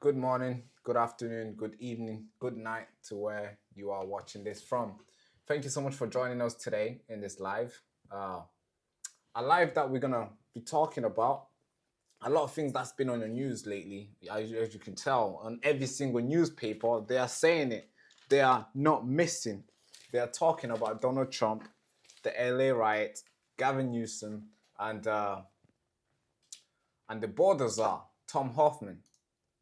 Good morning, good afternoon, good evening, good night to where you are watching this from. Thank you so much for joining us today in this live. Uh, a live that we're gonna be talking about a lot of things that's been on the news lately. As you can tell, on every single newspaper, they are saying it. They are not missing. They are talking about Donald Trump, the LA riot, Gavin Newsom, and the borders are Tom Hoffman,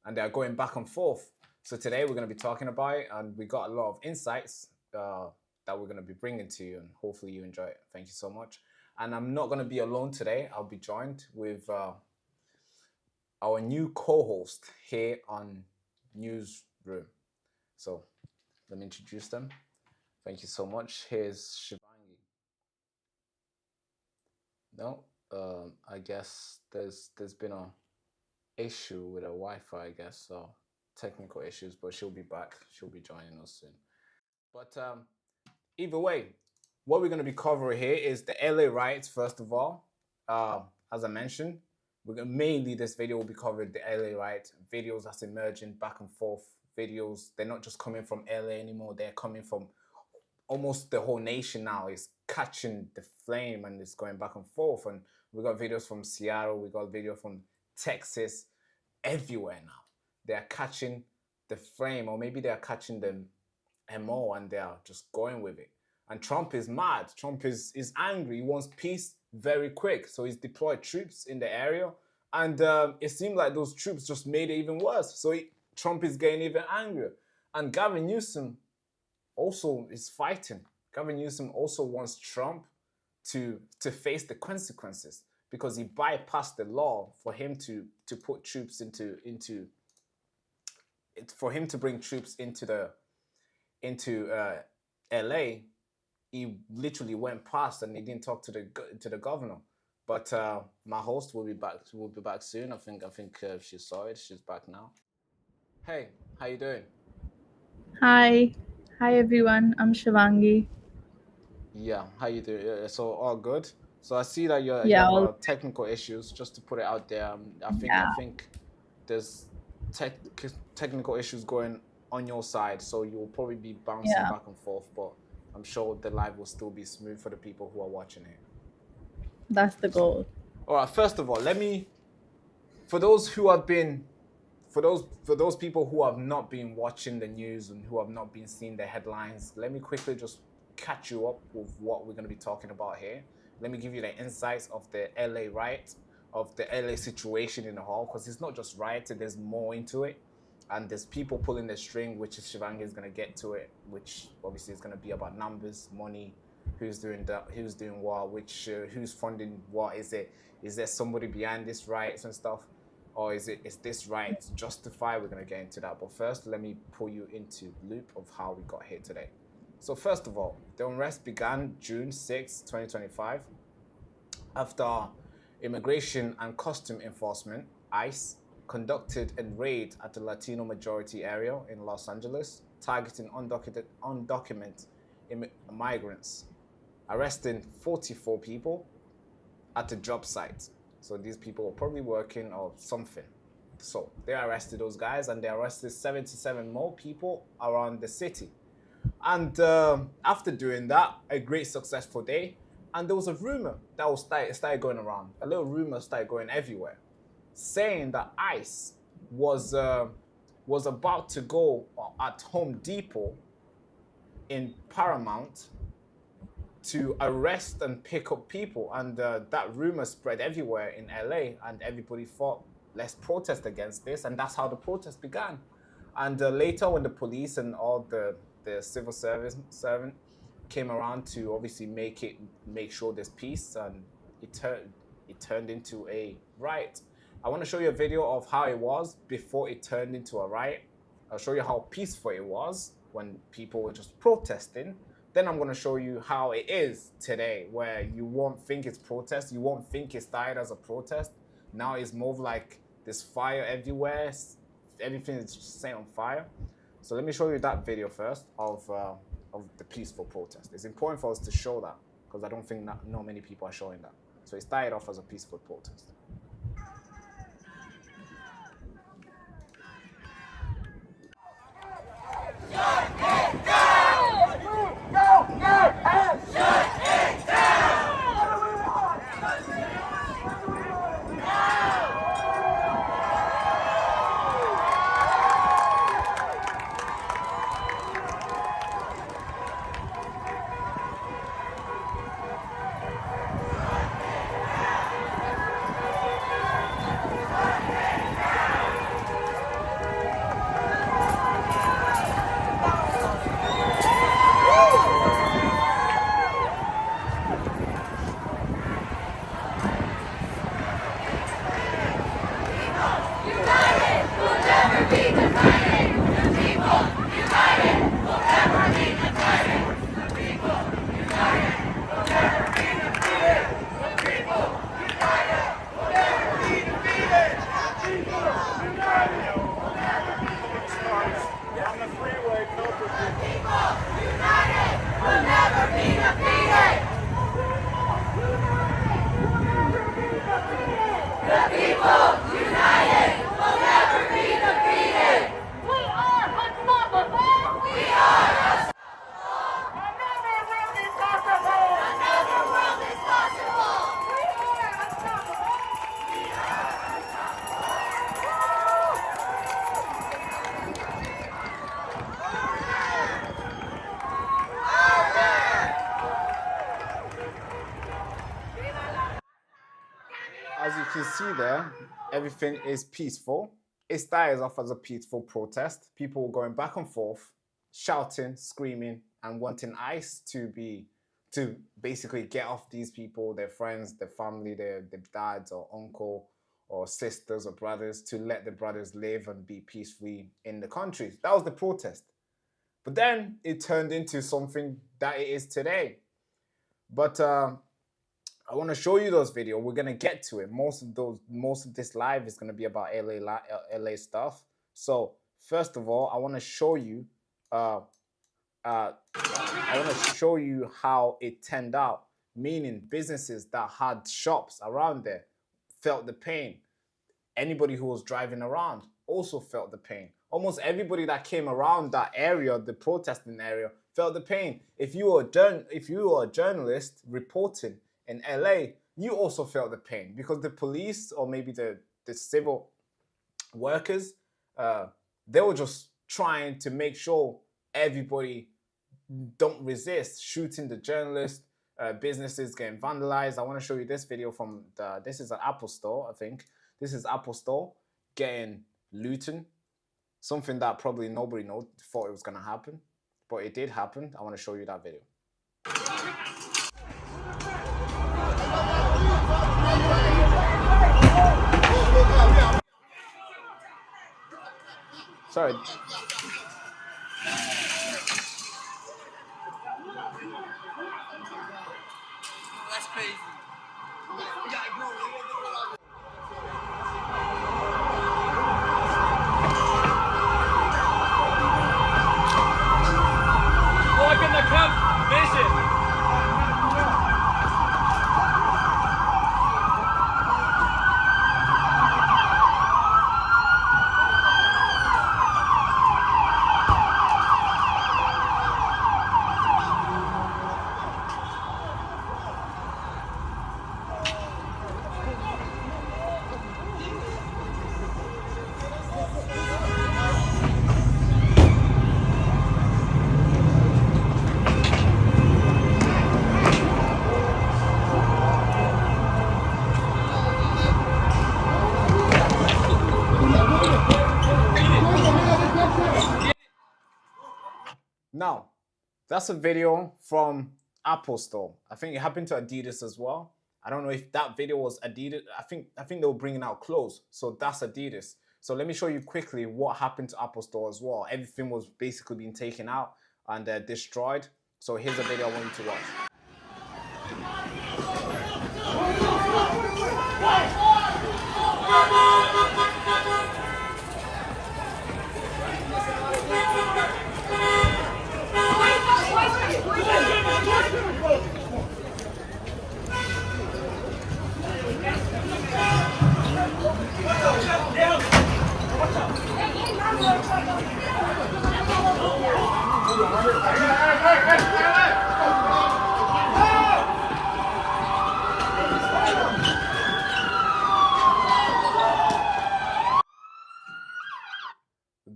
and they're going back and forth. So today we're going to be talking about it, and we got a lot of insights that we're going to be bringing to you, and hopefully you enjoy it. Thank you so much. And I'm not going to be alone today. I'll be joined with our new co-host here on Newsroom. So let me introduce them. Thank you so much. Here's Shivangi. No, I guess there's been a issue with her Wi-Fi, I guess, so technical issues, but she'll be back. She'll be joining us soon. But either way, what we're going to be covering here is the LA riots, first of all. As I mentioned, mainly this video will be covering the LA riot videos that's emerging back and forth videos. They're not just coming from LA anymore. They're coming from almost the whole nation now. Is catching the flame and it's going back and forth. And we got videos from Seattle. We got video from Texas, everywhere now. They are catching the flame, or maybe they are catching the MO and they are just going with it. And Trump is mad. Trump is angry. He wants peace very quick. So he's deployed troops in the area. And it seemed like those troops just made it even worse. So Trump is getting even angrier. And Gavin Newsom also is fighting. Gavin Newsom also wants Trump to face the consequences, because he bypassed the law for him to put troops into for him to bring troops into LA. He literally went past and he didn't talk to the governor. But my host will be back. Will be back soon. I think she saw it. She's back now. Hey, how you doing? Hi. Hi everyone. I'm Shivangi. Yeah, how you doing? So all good. So I see that you Yeah, have all technical issues. Just to put it out there, I yeah. think there's tech, technical issues going on your side, so you'll probably be bouncing Yeah. back and forth. But I'm sure the live will still be smooth for the people who are watching it. That's the goal. All right. First of all, let me for those who have been for those people who have not been watching the news and who have not been seeing the headlines, let me quickly just catch you up with what we're going to be talking about here. Let me give you the insights of the LA riot, of the LA situation in the hall, because it's not just rioting, there's more into it. And there's people pulling the string, which is Shivangi is going to get to it, which obviously is going to be about numbers, money, who's doing that, who's doing what, who's funding what. Is there somebody behind this riots and stuff, or is this right justified? We're going to get into that, but first let me pull you into loop of how we got here today. So first of all, the unrest began June 6, 2025, after Immigration and Custom Enforcement, ICE, conducted a raid at the Latino majority area in Los Angeles, targeting undocumented migrants, arresting 44 people at the job site. So these people were probably working or something. So they arrested those guys, and they arrested 77 more people around the city. And after doing that, a great successful day. And there was a rumor that started going around. A little rumor started going everywhere, saying that ICE was about to go at Home Depot in Paramount to arrest and pick up people. And that rumor spread everywhere in LA, and everybody thought, let's protest against this. And that's how the protest began. And later, when the police and all the civil servant came around to obviously make sure there's peace, and it turned into a riot. I want to show you a video of how it was before it turned into a riot. I'll show you how peaceful it was when people were just protesting. Then I'm going to show you how it is today, where you won't think it's protest. You won't think it started as a protest. Now it's more like there's fire everywhere. Everything is just set on fire. So let me show you that video first of the peaceful protest. It's important for us to show that, because I don't think not many people are showing that. So it started off as a peaceful protest. see there, everything is peaceful. It started off as a peaceful protest. People were going back and forth, shouting, screaming, and wanting ICE to basically get off these people, their friends, their family, their dads or uncle or sisters or brothers, to let the brothers live and be peacefully in the country. That was the protest. But then it turned into something that it is today. But I want to show you those videos. We're gonna get to it. Most of this live is gonna be about LA stuff. So first of all, I want to show you. I want to show you how it turned out. Meaning businesses that had shops around there felt the pain. Anybody who was driving around also felt the pain. Almost everybody that came around that area, the protesting area, felt the pain. If you were a journalist reporting in LA, you also felt the pain because the police or maybe the civil workers, they were just trying to make sure everybody don't resist, shooting the journalists, businesses getting vandalized. I want to show you this video from this is an Apple store, I think. This is Apple store getting looted. Something that probably nobody thought it was going to happen, but it did happen. I want to show you that video. Sorry. That's crazy. Look in the cup vision. Now, that's a video from Apple Store. I think it happened to Adidas as well. I don't know if that video was Adidas. I think they were bringing out clothes. So that's Adidas. So let me show you quickly what happened to Apple Store as well. Everything was basically being taken out and destroyed. So here's a video I want you to watch.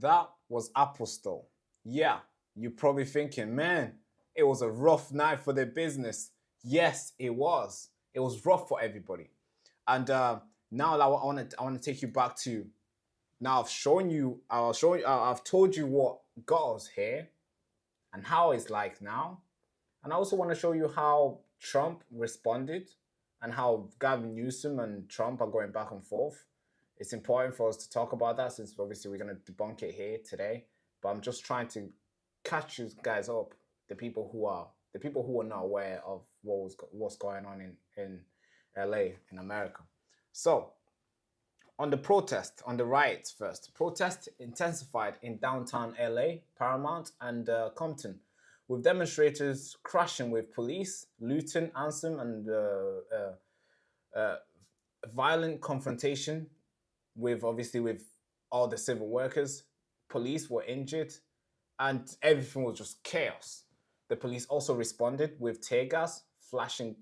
That was Apple Store. Yeah, you're probably thinking, man, it was a rough night for their business. Yes, it was. It was rough for everybody. And now I want to take you back to. Now I've told you what got us here, and how it's like now. And I also want to show you how Trump responded, and how Gavin Newsom and Trump are going back and forth. It's important for us to talk about that since obviously we're going to debunk it here today. But I'm just trying to catch you guys up, the people who are not aware of what's going on in LA, in America. So on the riots first. Protests intensified in downtown LA, Paramount, and Compton, with demonstrators crashing with police, looting, arson, and violent confrontation with all the civil workers. Police were injured, and everything was just chaos. The police also responded with tear gas, flashing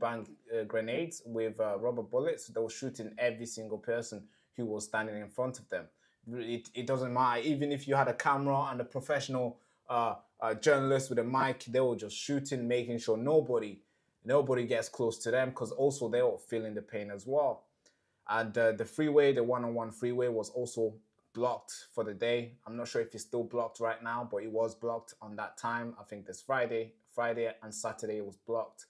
bang grenades with rubber bullets. They were shooting every single person who was standing in front of them. It doesn't matter. Even if you had a camera and a professional journalist with a mic, they were just shooting, making sure nobody gets close to them, because also they were feeling the pain as well. And the freeway, the 101 freeway, was also blocked for the day. I'm not sure if it's still blocked right now, but it was blocked on that time. I think this Friday and Saturday it was blocked.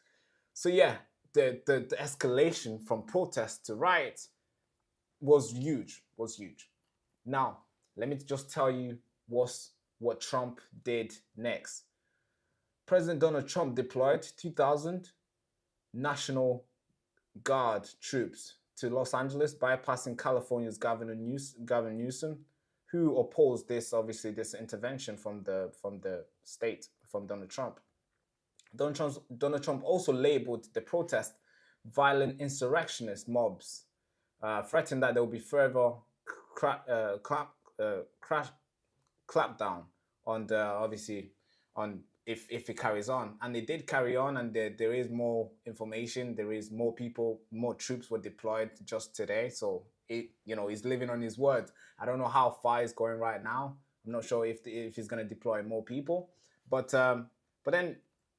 So yeah, the escalation from protest to riots was huge. Now, let me just tell you what Trump did next. President Donald Trump deployed 2,000 National Guard troops to Los Angeles, bypassing California's Governor Newsom, who opposed this intervention from the state, from Donald Trump. Donald Trump also labeled the protest violent insurrectionist mobs, threatened that there will be further clampdown on if it carries on. And it did carry on, and there is more information. There is more people, more troops were deployed just today. So he's living on his word. I don't know how far it's going right now. I'm not sure if he's going to deploy more people. But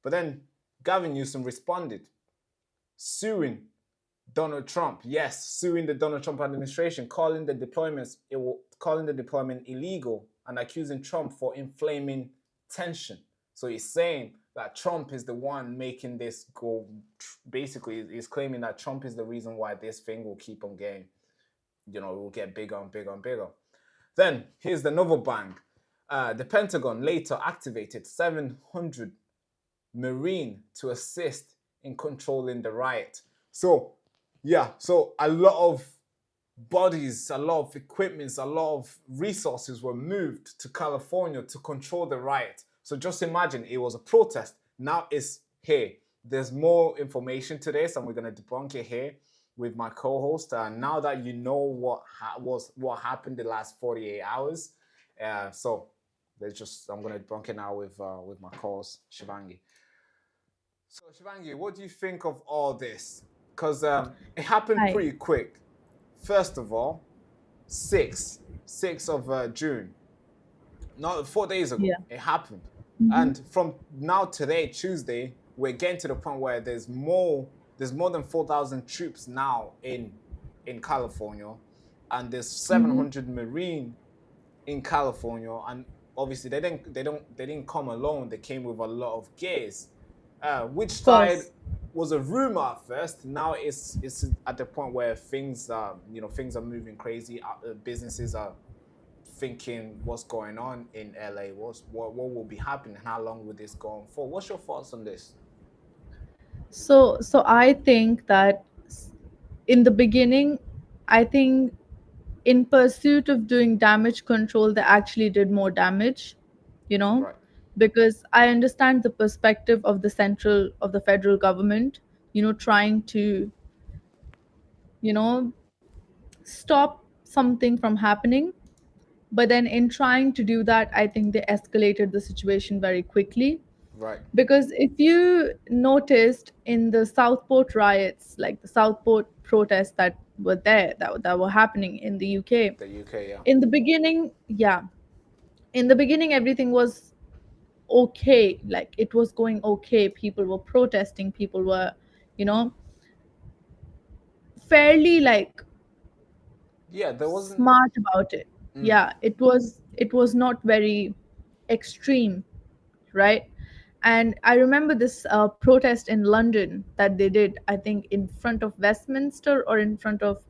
then Gavin Newsom responded, suing Donald Trump. Yes, suing the Donald Trump administration, calling the deployment illegal and accusing Trump for inflaming tension. So he's saying that Trump is the one making this go. Basically, he's claiming that Trump is the reason why this thing will keep on getting, it will get bigger and bigger and bigger. Then here's the another bang. The Pentagon later activated 700 Marine to assist in controlling the riot. So a lot of bodies, a lot of equipments, a lot of resources were moved to California to control the riot. So just imagine, it was a protest. Now it's here. There's more information to this, and we're going to debunk it here with my co-host. Now that you know what happened the last 48 hours, so I'm going to debunk it now with my co-host Shivangi. So Shivangi, what do you think of all this? Because it happened pretty quick. First of all, 6th of June, not 4 days ago, it happened. Mm-hmm. And from now today, Tuesday, we're getting to the point where there's more than 4,000 troops now in California, and there's 700 Marine in California. And obviously they didn't come alone. They came with a lot of gears. Which side was a rumor at first. Now it's at the point where things are moving crazy. Businesses are thinking what's going on in LA, what will be happening, how long will this go on for? What's your thoughts on this? So I think that in the beginning, I think in pursuit of doing damage control, they actually did more damage, right. Because I understand the perspective of the federal government, trying to, stop something from happening. But then in trying to do that, I think they escalated the situation very quickly. Right. Because if you noticed in the Southport riots, like the Southport protests that were there, that were happening in the UK. The UK, yeah. In the beginning, everything was okay. Like, it was going okay. People were protesting. People were, fairly there wasn't smart about it. Yeah, it was not very extreme, right? And I remember this protest in London that they did, I think, in front of Westminster or in front of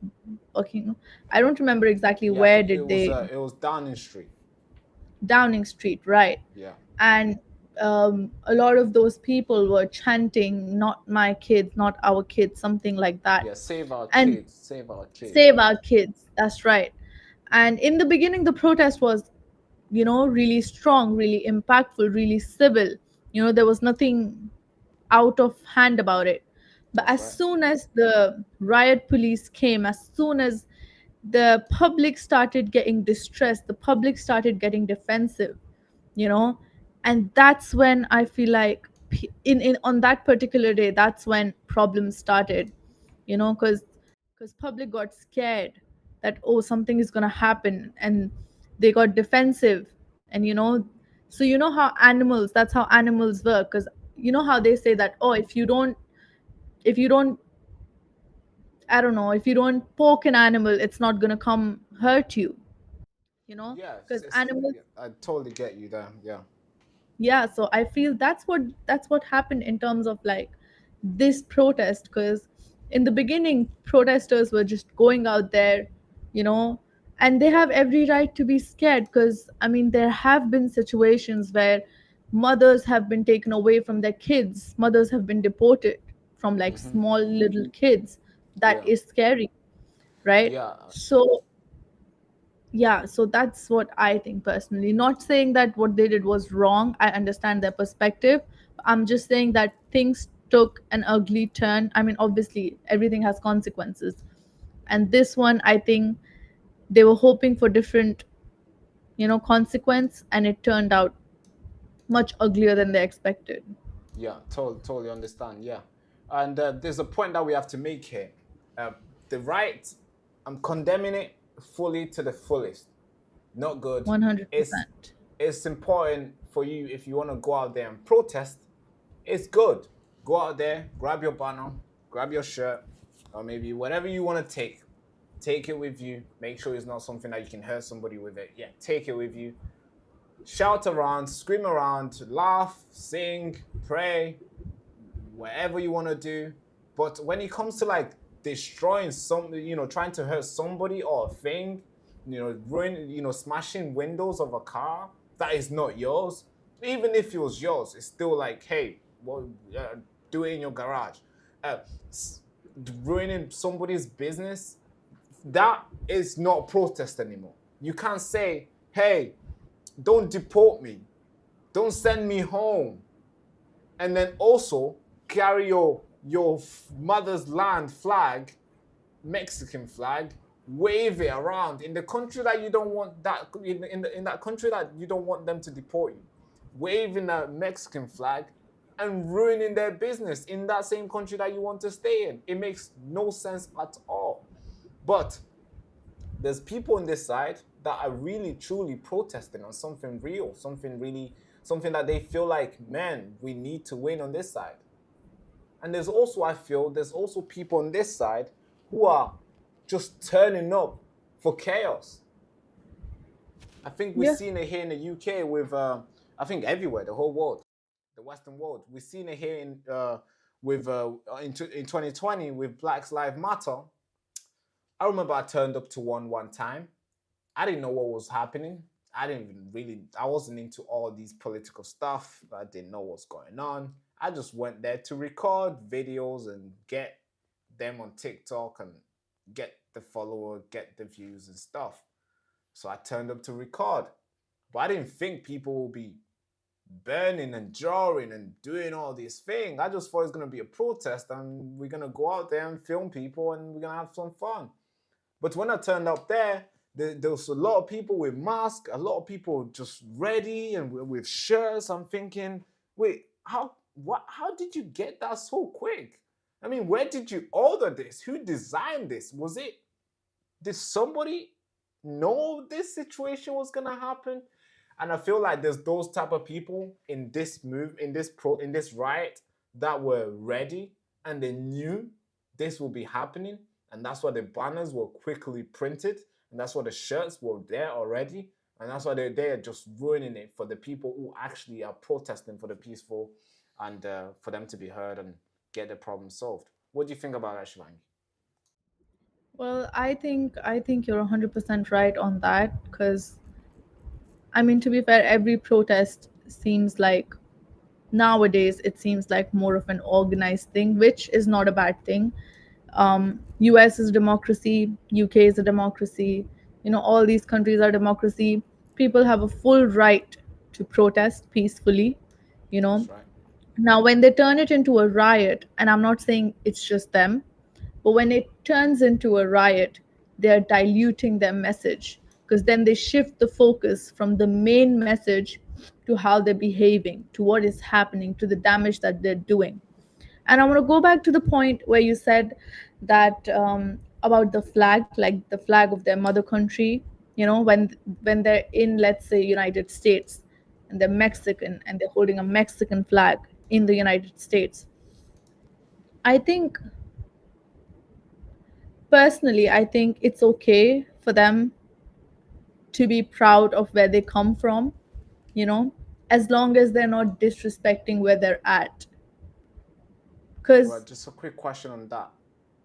Buckingham. I don't remember exactly where did they. It was Downing Street. Downing Street, right? Yeah. And a lot of those people were chanting, "Not my kids, not our kids," something like that. Yeah, save our kids, save our kids. Save our kids. That's right. And in the beginning, the protest was, really strong, really impactful, really civil. There was nothing out of hand about it. But as soon as the riot police came, as soon as the public started getting distressed, the public started getting defensive, and that's when I feel like on that particular day, that's when problems started, because public got scared that, oh, something is going to happen, and they got defensive. And so that's how animals work, because how they say that, oh, if you don't I don't know, if you don't poke an animal, it's not gonna come hurt you, you know, Yeah, because animals. yeah, I totally get you there. Yeah. Yeah, so I feel that's what happened in terms of like this protest, because in the beginning protesters were just going out there, you know, and they have every right to be scared, because I mean there have been situations where mothers have been taken away from their kids, mothers have been deported from like Hmm. small little kids. That Yeah. is scary, right? Yeah. So yeah, so that's what I think personally. Not saying that what they did was wrong, I understand their perspective. I'm just saying that things took an ugly turn. I mean, obviously everything has consequences, and this one, I think they were hoping for different, consequence, and it turned out much uglier than they expected. Yeah, totally understand. Yeah, and there's a point that we have to make here. Uh, the right, I'm condemning it fully to the fullest. Not good. It's 100%. it's important for you if you want to go out there and protest. It's good. Go out there, grab your banner, grab your shirt, or maybe whatever you want to take. Take it with you. Make sure it's not something that you can hurt somebody with it. Yeah, take it with you. Shout around, scream around, laugh, sing, pray, whatever you want to do. But when it comes to like destroying something, trying to hurt somebody or a thing, ruin, smashing windows of a car that is not yours, even if it was yours, it's still like, hey, well, do it in your garage. Uh, Ruining somebody's business, that is not protest anymore. You can't say, hey, don't deport me, don't send me home, and then also carry your mother's land flag, Mexican flag, wave it around in the country that you don't want that in that country that you don't want them to deport you, waving that Mexican flag and ruining their business in that same country that you want to stay in. It makes no sense at all. But there's people on this side that are really truly protesting on something real, something that they feel like, man, we need to win on this side. And I feel there's also people on this side who are just turning up for chaos. I think we've Yeah. seen it here in the UK with, I think everywhere, the whole world, the Western world. We've seen it here in 2020 with Black Lives Matter. I remember I turned up to one time. I didn't know what was happening. I didn't even really, I wasn't into all these political stuff. I didn't know what's going on. I just went there to record videos and get them on TikTok and get the follower, get the views and stuff. So I turned up to record. But I didn't think people would be burning and drawing and doing all these things. I just thought it was going to be a protest and we're going to go out there and film people and we're going to have some fun. But when I turned up there was a lot of people with masks, a lot of people just ready and with shirts. I'm thinking, wait, how did you get that so quick? I mean, where did you order this? Who designed this? Did somebody know this situation was gonna happen? And I feel like there's those type of people in this in this riot that were ready and they knew this will be happening, and that's why the banners were quickly printed, and that's why the shirts were there already, and that's why they're there just ruining it for the people who actually are protesting for the peaceful and for them to be heard and get the problem solved. What do you think about that, Shivangi? Well, I think you're 100% right on that, because I mean, to be fair, every protest seems like nowadays it seems like more of an organized thing, which is not a bad thing. US is a democracy, UK is a democracy, all these countries are democracy. People have a full right to protest peacefully, you know. That's right. Now, when they turn it into a riot, and I'm not saying it's just them, but when it turns into a riot, they're diluting their message, because then they shift the focus from the main message to how they're behaving, to what is happening, to the damage that they're doing. And I want to go back to the point where you said that about the flag, like the flag of their mother country. When they're in, let's say, United States, and they're Mexican and they're holding a Mexican flag in the United States. I think personally, I think it's okay for them to be proud of where they come from, you know, as long as they're not disrespecting where they're at. Well, Because, just a quick question on that.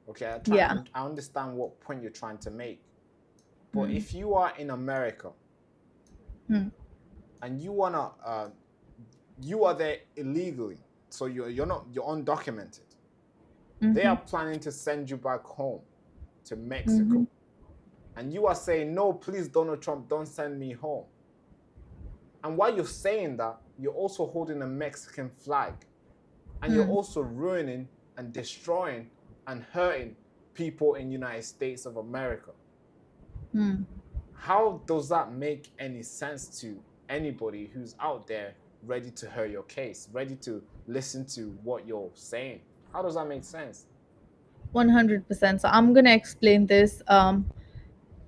Okay, yeah. I understand what point you're trying to make. But Mm, if you are in America mm, and you are there illegally, so you're undocumented. They mm-hmm, are planning to send you back home to mm-hmm, Mexico. And you are saying, no, please, Donald Trump, don't send me home. And while you're saying that, you're also holding a Mexican flag. And you're mm, also ruining and destroying and hurting people in the United States of America. mm. How does that make any sense to anybody who's out there ready to hear your case, ready to listen to what you're saying? How does that make sense? 100%. So I'm gonna explain this.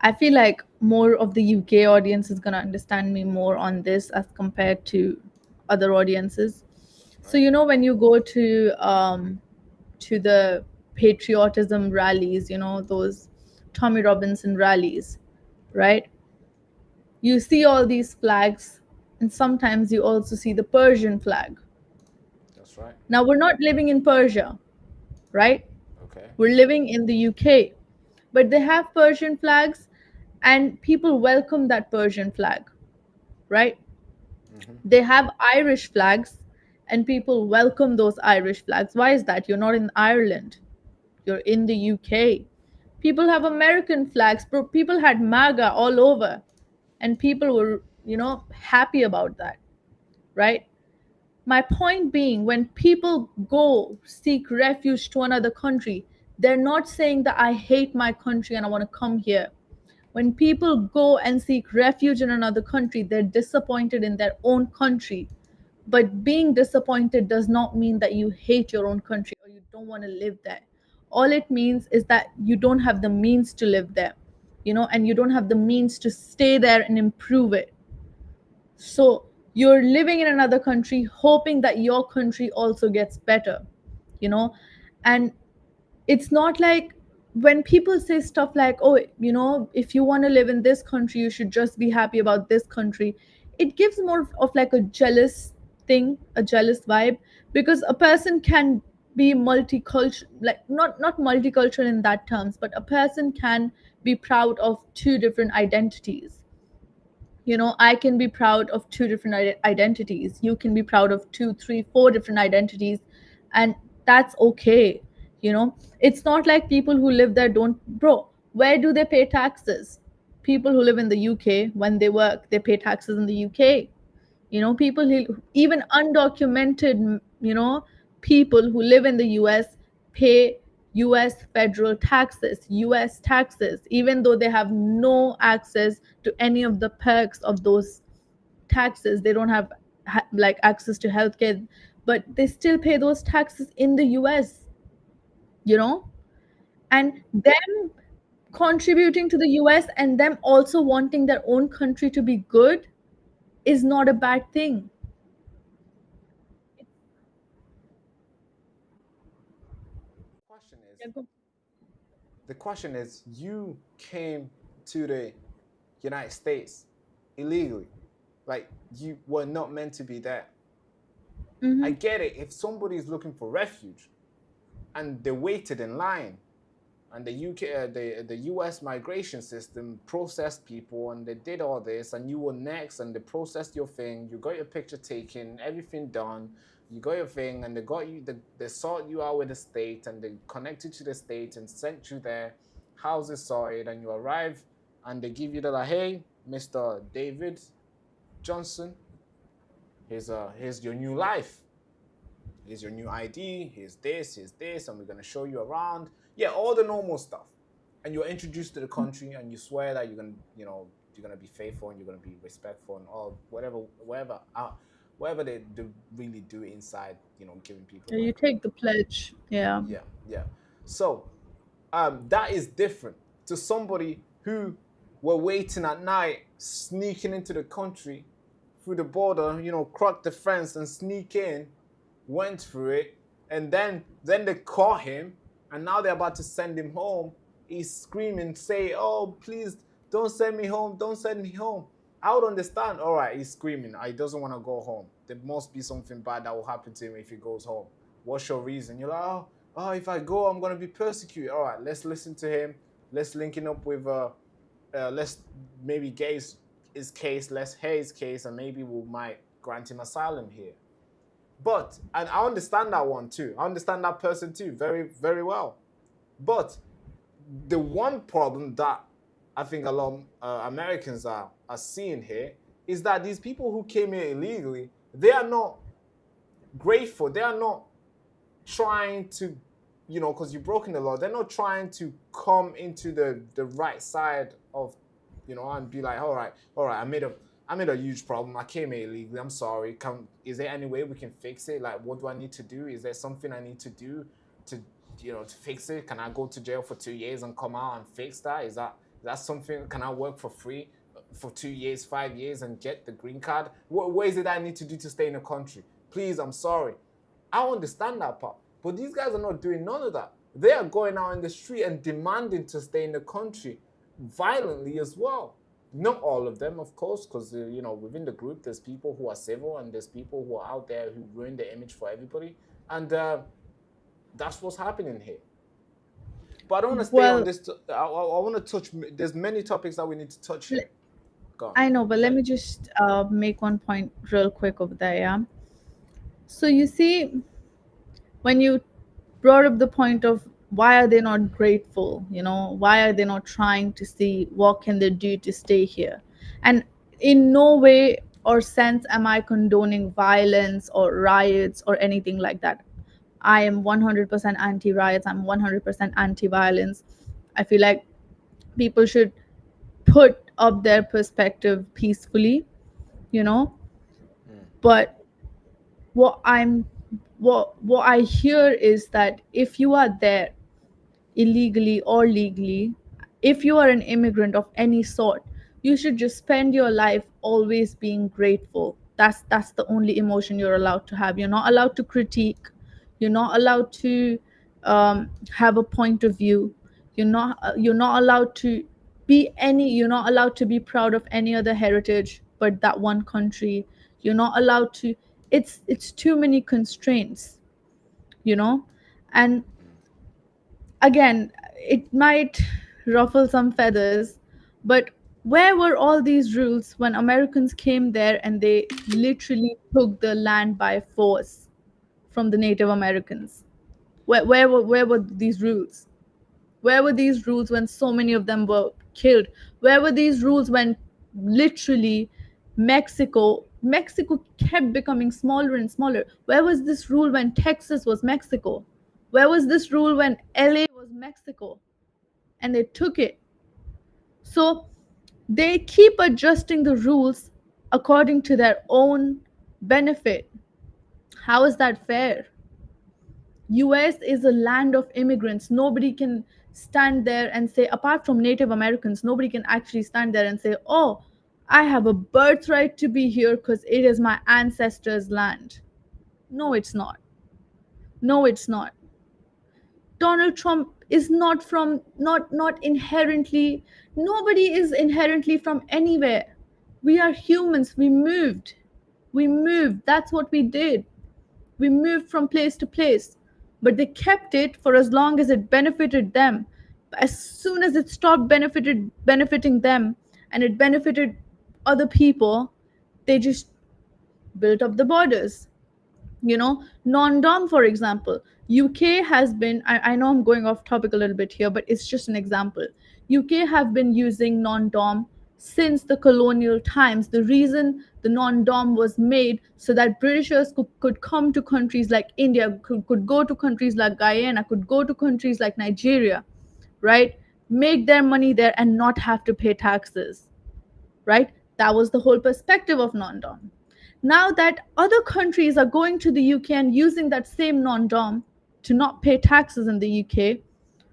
I feel like more of the UK audience is gonna understand me more on this as compared to other audiences. So Right? when you go to the patriotism rallies, those Tommy Robinson rallies, right? You see all these flags, and sometimes you also see the Persian flag. That's right. Now we're not living in Persia, right? Okay. We're living in the UK, but they have Persian flags, and people welcome that Persian flag, right? Mm-hmm. They have Irish flags, and people welcome those Irish flags. Why is that? You're not in Ireland, you're in the UK. People have American flags, people had MAGA all over, and people were, happy about that, right? My point being, when people go seek refuge to another country, they're not saying that I hate my country and I want to come here. When people go and seek refuge in another country, they're disappointed in their own country. But being disappointed does not mean that you hate your own country or you don't want to live there. All it means is that you don't have the means to live there, and you don't have the means to stay there and improve it. So you're living in another country hoping that your country also gets better, you know and it's not like, when people say stuff like, oh, if you want to live in this country, you should just be happy about this country. It gives more of like a jealous thing, a jealous vibe, because a person can be multicultural, like not multicultural in that terms, but a person can be proud of two different identities. I can be proud of two different identities. You can be proud of two, three, four different identities, and that's okay. It's not like people who live there don't. Bro, where do they pay taxes? People who live in the UK, when they work, they pay taxes in the UK. People who, even undocumented, people who live in the US pay US federal taxes, US taxes, even though they have no access to any of the perks of those taxes. They don't have like access to healthcare, but they still pay those taxes in the US, you know? And them contributing to the US and them also wanting their own country to be good is not a bad thing. Question is, Yeah, go. the question is, you came to the United States illegally. Like you were not meant to be there. I Mm-hmm. get it. If somebody's looking for refuge and they waited in line and the UK, the US migration system processed people and they did all this and you were next and they processed your thing, you got your picture taken, everything done, you got your thing and they got you, they sought you out with the state and they connected to the state and sent you there, houses sorted, and you arrive and they give you the like, hey, Mr. David Johnson, here's your new life. Here's your new ID. Here's this, and we're gonna show you around. Yeah, all the normal stuff. And you're introduced to the country, and you swear that you're gonna be faithful and you're gonna be respectful and all whatever they really do inside, giving people Yeah, you like. take the pledge. Yeah. Yeah, yeah. So that is different to somebody who were waiting at night, sneaking into the country through the border, crack the fence and sneak in, went through it, and then they caught him, and now they're about to send him home he's screaming, say, "Oh, please don't send me home, don't send me home." I would understand. All right, he's screaming. He doesn't want to go home. There must be something bad that will happen to him if he goes home. What's your reason? You're like, if I go, I'm gonna be persecuted. All right, let's listen to him. Let's linking up with let's maybe get his case. Let's hear his case, and maybe we might grant him asylum here. But and I understand that one too. I understand that person too very very well. But the one problem that I think a lot of Americans are seeing here is that these people who came here illegally, they are not grateful. They are not trying to, because you've broken the law. They're not trying to come into the right side of, and be like, all right, I made a huge problem. I came here illegally. I'm sorry. Is there any way we can fix it? Like, what do I need to do? Is there something I need to do to fix it? Can I go to jail for 2 years and come out and fix that? Is that something? Can I work for free for 2 years, 5 years and get the green card? What is it I need to do to stay in the country? Please, I'm sorry. I understand that part. But these guys are not doing none of that. They are going out in the street and demanding to stay in the country violently as well. Not all of them, of course, because, within the group, there's people who are civil and there's people who are out there who ruin the image for everybody. And that's what's happening here. But I don't want to stay on this. I want to touch. There's many topics that we need to touch here. Go on. I know, but let me just make one point real quick over there, yeah? So you see, when you brought up the point of why are they not grateful, why are they not trying to see what can they do to stay here? And in no way or sense am I condoning violence or riots or anything like that. I am 100% anti-riots. I'm 100% anti-violence. I feel like people should put up their perspective peacefully, But what I hear is that if you are there illegally or legally, if you are an immigrant of any sort, you should just spend your life always being grateful. That's the only emotion you're allowed to have. You're not allowed to critique. You're not allowed to have a point of view. You're not allowed to you're not allowed to be proud of any other heritage but that one country. You're not allowed to. It's too many constraints, and again, it might ruffle some feathers, but where were all these rules when Americans came there and they literally took the land by force from the Native Americans? Where were these rules? Where were these rules when so many of them were killed? Where were these rules when literally Mexico kept becoming smaller and smaller? Where was this rule when Texas was Mexico? Where was this rule when LA was Mexico? And they took it. So they keep adjusting the rules according to their own benefit. How is that fair? US is a land of immigrants. Nobody can stand there and say, apart from Native Americans, nobody can actually stand there and say, oh, I have a birthright to be here because it is my ancestors' land. No, it's not. No, it's not. Donald Trump is not inherently, nobody is inherently from anywhere. We are humans. We moved. That's what we did. We moved from place to place. But they kept it for as long as it benefited them. As soon as it stopped benefiting them and it benefited other people, they just built up the borders. Non-dom, for example, UK has been, I know I'm going off topic a little bit here, but it's just an example. UK have been using non-dom since the colonial times. The reason the non-dom was made so that Britishers could come to countries like India, could go to countries like Guyana, could go to countries like Nigeria, right? Make their money there and not have to pay taxes, right? That was the whole perspective of non-dom. Now that other countries are going to the UK and using that same non-dom to not pay taxes in the UK,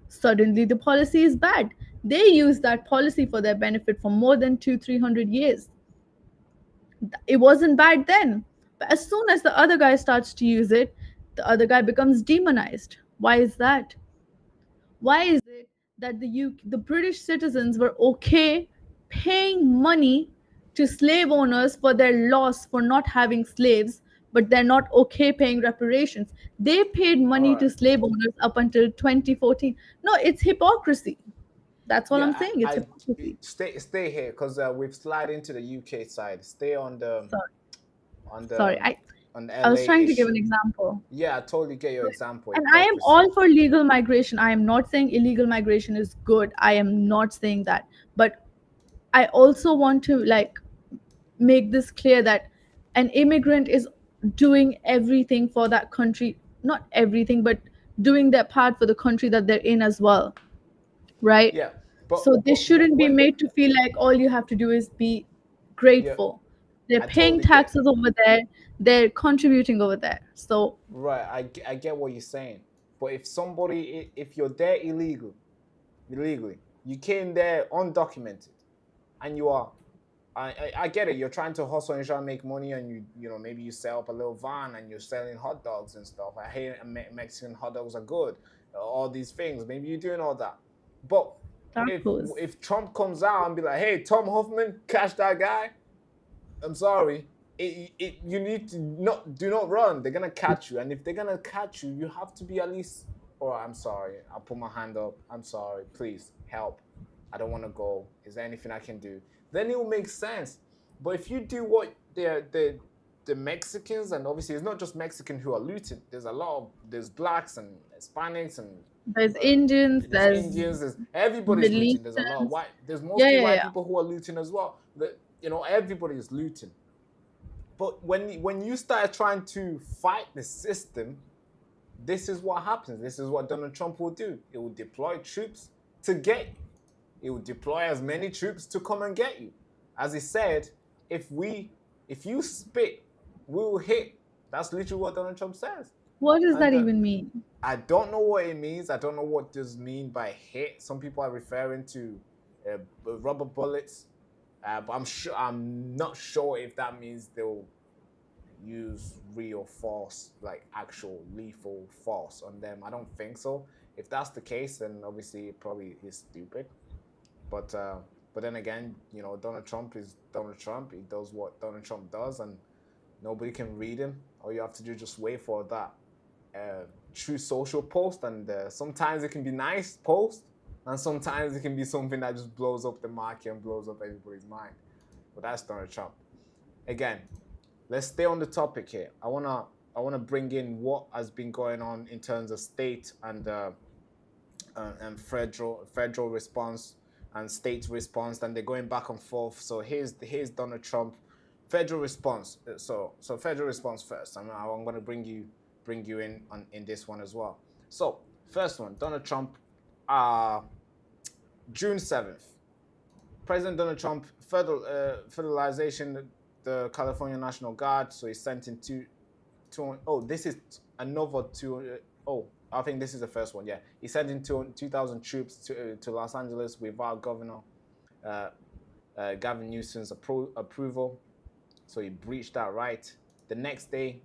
suddenly the policy is bad. They use that policy for their benefit for more than 200-300 years. It wasn't bad then. But as soon as the other guy starts to use it, the other guy becomes demonized. Why is that? Why is it that the British citizens were okay paying money to slave owners for their loss for not having slaves, but they're not okay paying reparations. They paid All money to right. slave owners up until 2014. No, it's hypocrisy. That's all I'm Yeah, saying. It's hypocrisy. stay here because we've slid into the UK side. Stay Sorry, on sorry. the on the I was LA trying to give an issue. example. Yeah, I totally get your example. And I am Hypocrisy. all for legal migration. I am not saying illegal migration is good. I am not saying that. But I also want to like make this clear that an immigrant is doing everything for that country, not everything, but doing their part for the country that they're in as well, right? Yeah, So they but shouldn't be what? made to feel like all you have to do is be Yeah, grateful. They're I paying totally get. taxes over there, they're contributing over there. So Right, I get what you're saying. But if if you're there illegally, you came there undocumented, and you are, I get it. You're trying to hustle and try to make money, and you know maybe you set up a little van and you're selling hot dogs and stuff. I hate Mexican hot dogs are good. All these things, maybe you're doing all that. But if tacos. if Trump comes out and be like, "Hey, Tom Hoffman, catch that guy," I'm sorry. You need to not do not run. They're gonna catch you, and if they're gonna catch you, you have to be at least. Oh, I'm sorry. I'll put my hand up. I'm sorry. Please help. I don't want to go. Is there anything I can do? Then it will make sense. But if you do what the Mexicans, and obviously it's not just Mexicans who are looting. There's blacks and Hispanics and There's uh, Indians, there's there's Indians. There's everybody's Middle looting. There's a lot of Easterns. white. There's Yeah, mostly yeah, white yeah. people who are looting as well. Everybody is looting. But when you start trying to fight the system, this is what happens. This is what Donald Trump will do. It will deploy troops to get you. It will deploy as many troops to come and get you. As he said, if you spit, we will hit. That's literally what Donald Trump says. What does that And even mean? I don't know what it means. I don't know what this mean by hit. Some people are referring to rubber bullets, but I'm not sure if that means they'll use real force, like actual lethal force on them. I don't think so. If that's the case, then obviously it probably is stupid. But but then again, Donald Trump is Donald Trump. He does what Donald Trump does, and nobody can read him. All you have to do is just wait for that true social post, and sometimes it can be nice post, and sometimes it can be something that just blows up the market and blows up everybody's mind. But that's Donald Trump. Again, let's stay on the topic here. I wanna bring in what has been going on in terms of state and federal response and state response, and they're going back and forth. So here's Donald Trump, federal response. So federal response first. I'm going to bring you in this one as well. So first one, Donald Trump, June 7th. President Donald Trump federalization the California National Guard. So he sent in this is another two. I think this is the first one. Yeah, he sent in 2,000 troops to Los Angeles without Governor Gavin Newsom's approval. So he breached that right. The next day,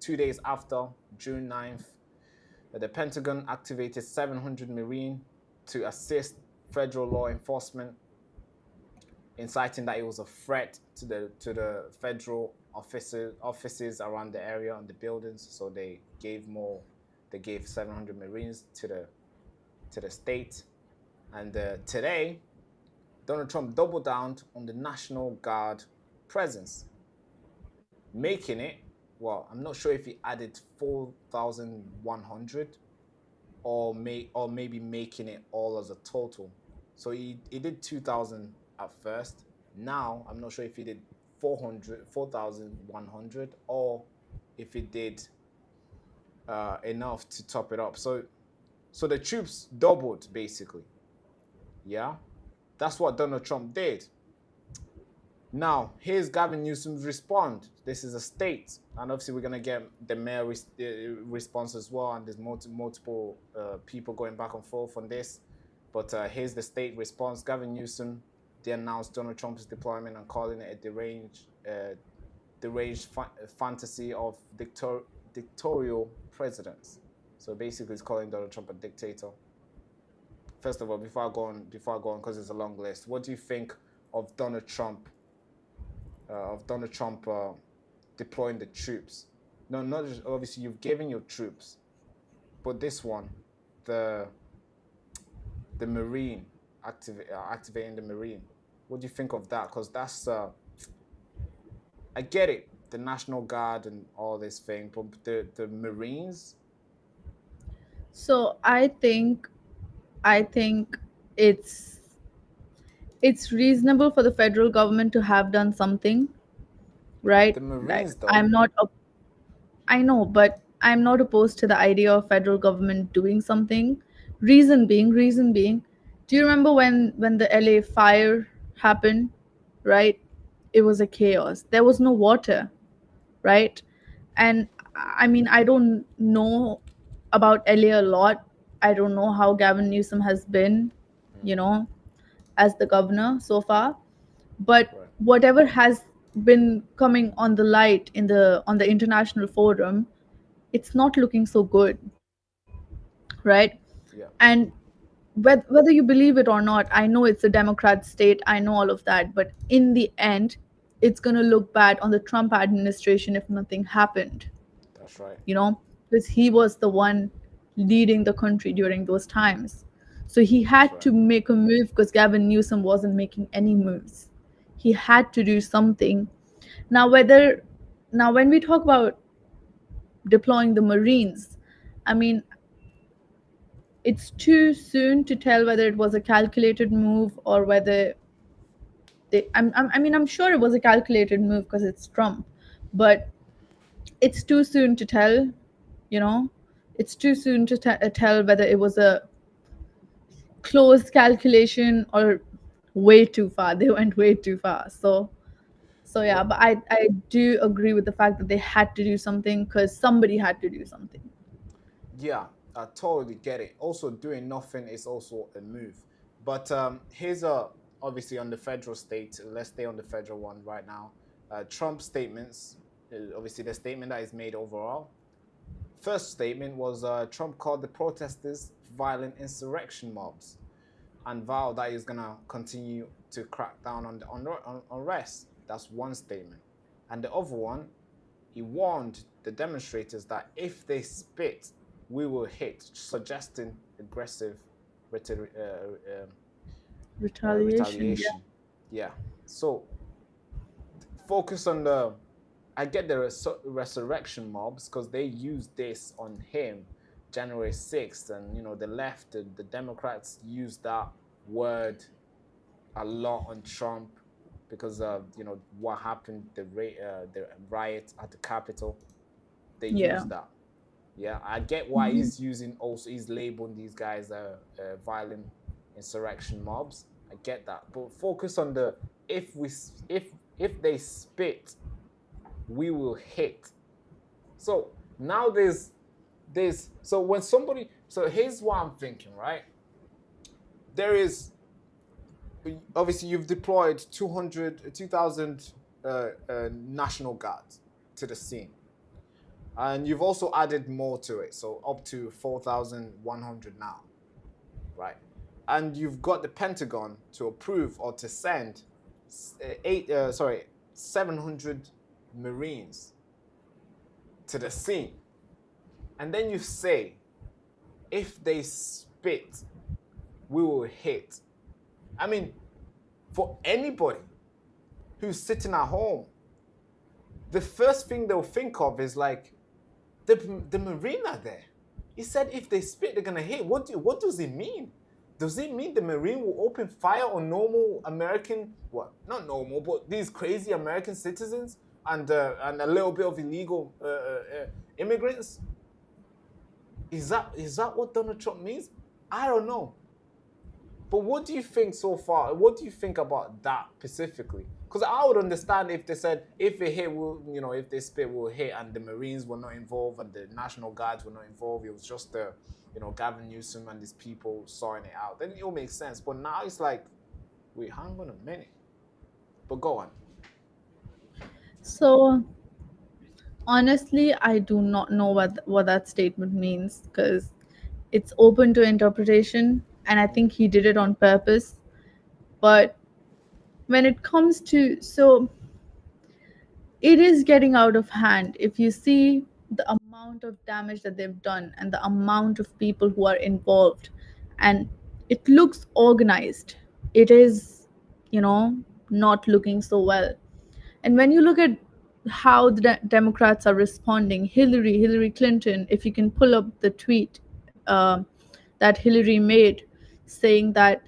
2 days after, June 9th, the Pentagon activated 700 Marine to assist federal law enforcement, inciting that it was a threat to the federal offices around the area and the buildings. So they gave 700 Marines to the state. And today, Donald Trump doubled down on the National Guard presence, making it, well, I'm not sure if he added 4,100 or maybe making it all as a total. So he did 2,000 at first. Now, I'm not sure if he did 4,100 or if he did enough to top it up. So the troops doubled basically. Yeah, that's what Donald Trump did. Now, here's Gavin Newsom's response. This is a state, and obviously we're gonna get the mayor response as well. And there's multiple people going back and forth on this. But here's the state response. Gavin Newsom, they announced Donald Trump's deployment and calling it a deranged fantasy of dictatorial presidents. So basically, it's calling Donald Trump a dictator. first of all, before I go on, because it's a long list, what do you think of Donald Trump? Of Donald Trump deploying the troops? No, not just obviously you've given your troops, but this one, the the Marine activating the Marine. What do you think of that? Because that's I get it, the National Guard and all this thing, but the Marines. So I think it's it's reasonable for the federal government to have done something, right? The Like Marines, though. I'm not I know, but I'm not opposed to the idea of federal government doing something. Reason being, do you remember when the LA fire happened, right? It was a chaos. There was no water, right? And I mean, I don't know about LA a lot. I don't know how Gavin Newsom has been, you know, as the governor so far, but Right. whatever has been coming on the light in the on the international forum, it's not looking so good, right? Yeah. And whether you believe it or not, I know it's a democrat state, I know all of that, but in the end it's going to look bad on the Trump administration if nothing happened, That's right. you know, because he was the one leading the country during those times. So he That's had right. to make a move because Gavin Newsom wasn't making any moves. He had to do something. Now, when we talk about deploying the Marines, I mean, it's too soon to tell whether it was a calculated move or whether I'm sure it was a calculated move because it's Trump, but it's too soon to tell, you know, it's too soon to tell whether it was a close calculation or way too far. They went way too far. So yeah, What? but I do agree with the fact that they had to do something because somebody had to do something. Yeah, I totally get it. Also, doing nothing is also a move. But here's a obviously on the federal state. Let's stay on the federal one right now. Trump statements. Obviously, the statement that is made overall. First statement was Trump called the protesters violent insurrection mobs and vowed that he's gonna continue to crack down on the unrest. That's one statement. And the other one, he warned the demonstrators that if they spit, we will hit, suggesting aggressive Retaliation, yeah. retaliation. Yeah. So focus on the. I get the resurrection mobs because they used this on him January 6th, and the left, the Democrats used that word a lot on Trump because of what happened, the riot at the Capitol. They Yeah. use that. Yeah, I get why Mhm. he's labeling these guys violent insurrection mobs. I get that, but focus on the if they spit, we will hit. So now there's so when somebody so here's what I'm thinking, right? There is obviously you've deployed 2,000 national guards to the scene. And you've also added more to it, so up to 4,100 now, right? And you've got the Pentagon to approve or to send 700 Marines to the scene. And then you say, if they spit, we will hit. I mean, for anybody who's sitting at home, the first thing they'll think of is like, the Marine are there. He said if they spit, they're gonna hit. What does it mean? Does it mean the Marine will open fire on normal American, well, not normal, but these crazy American citizens and a little bit of illegal immigrants? Is that what Donald Trump means? I don't know. But what do you think so far? What do you think about that specifically? Because I would understand if they said if it hit, if they spit, will hit, and the Marines were not involved and the National Guards were not involved. It was just Gavin Newsom and his people sorting it out. Then it'll make sense. But now it's like, wait, hang on a minute. But go on. So honestly, I do not know what that statement means because it's open to interpretation. and I think he did it on purpose. But when it comes to, so it is getting out of hand. If you see the amount of damage that they've done and the amount of people who are involved, and it looks organized, it is, not looking so well. And when you look at how the Democrats are responding, Hillary Clinton, if you can pull up the tweet that Hillary made, saying that,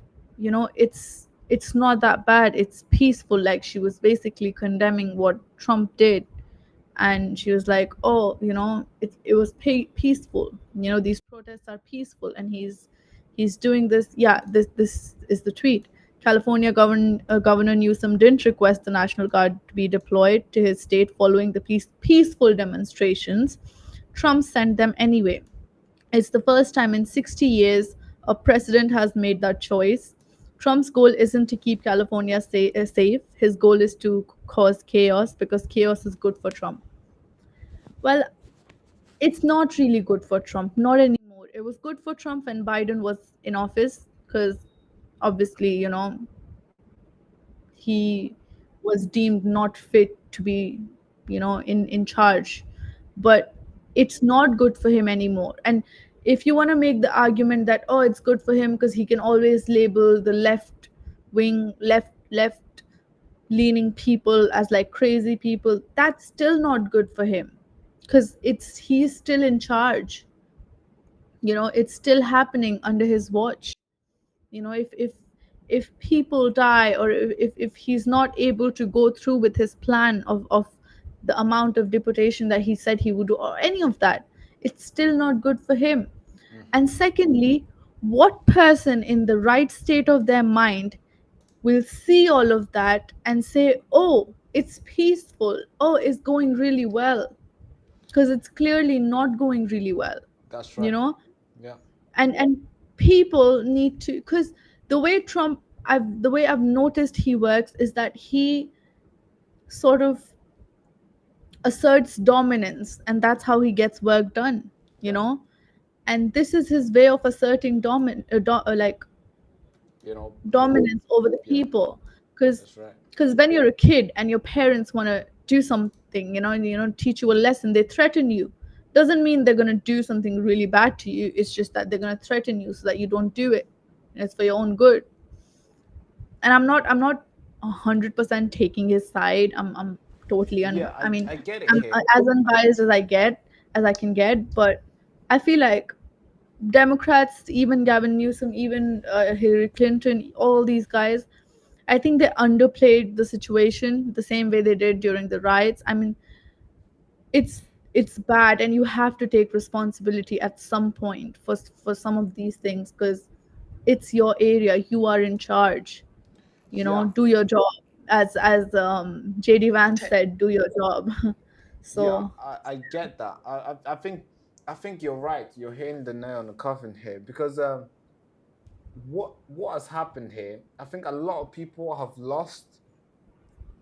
it's not that bad, it's peaceful. Like, she was basically condemning what Trump did, and she was like, oh, it was peaceful. These protests are peaceful, and he's doing this. Yeah, this is the tweet. California Governor Newsom didn't request the National Guard to be deployed to his state following the peaceful demonstrations. Trump sent them anyway. It's the first time in 60 years a president has made that choice. Trump's goal isn't to keep California safe. His goal is to cause chaos, because chaos is good for Trump. Well, it's not really good for Trump, not anymore. It was good for Trump when Biden was in office, because obviously, he was deemed not fit to be, in charge. But it's not good for him anymore. And if you want to make the argument that, oh, it's good for him because he can always label the left wing, left leaning people as like crazy people, that's still not good for him, because he's still in charge. It's still happening under his watch. If people die, or if he's not able to go through with his plan of the amount of deportation that he said he would do, or any of that, it's still not good for him. And secondly, what person in the right state of their mind will see all of that and say, oh, it's peaceful, oh, it's going really well? Because it's clearly not going really well. That's you right. know Yeah. and people need to, because the way I've noticed he works is that he sort of asserts dominance, and that's how he gets work done. you Yeah. know and this is his way of asserting like You know. dominance over the Yeah. people. because That's right. when you're a kid and your parents want to do something, and teach you a lesson, they threaten you. Doesn't mean they're going to do something really bad to you. It's just that they're going to threaten you so that you don't do it, and it's for your own good. And I'm not 100% taking his side. I'm totally Yeah. I mean, I get it I'm here. as unbiased as I can get. But I feel like Democrats, even Gavin Newsom, even Hillary Clinton, all these guys, I think they underplayed the situation the same way they did during the riots. I mean, it's bad, and you have to take responsibility at some point for some of these things, because it's your area. You are in charge. Yeah. Do your job, as JD Vance said, do your job. Yeah, So I get that. I think you're right. You're hitting the nail on the coffin here, because what has happened here? I think a lot of people have lost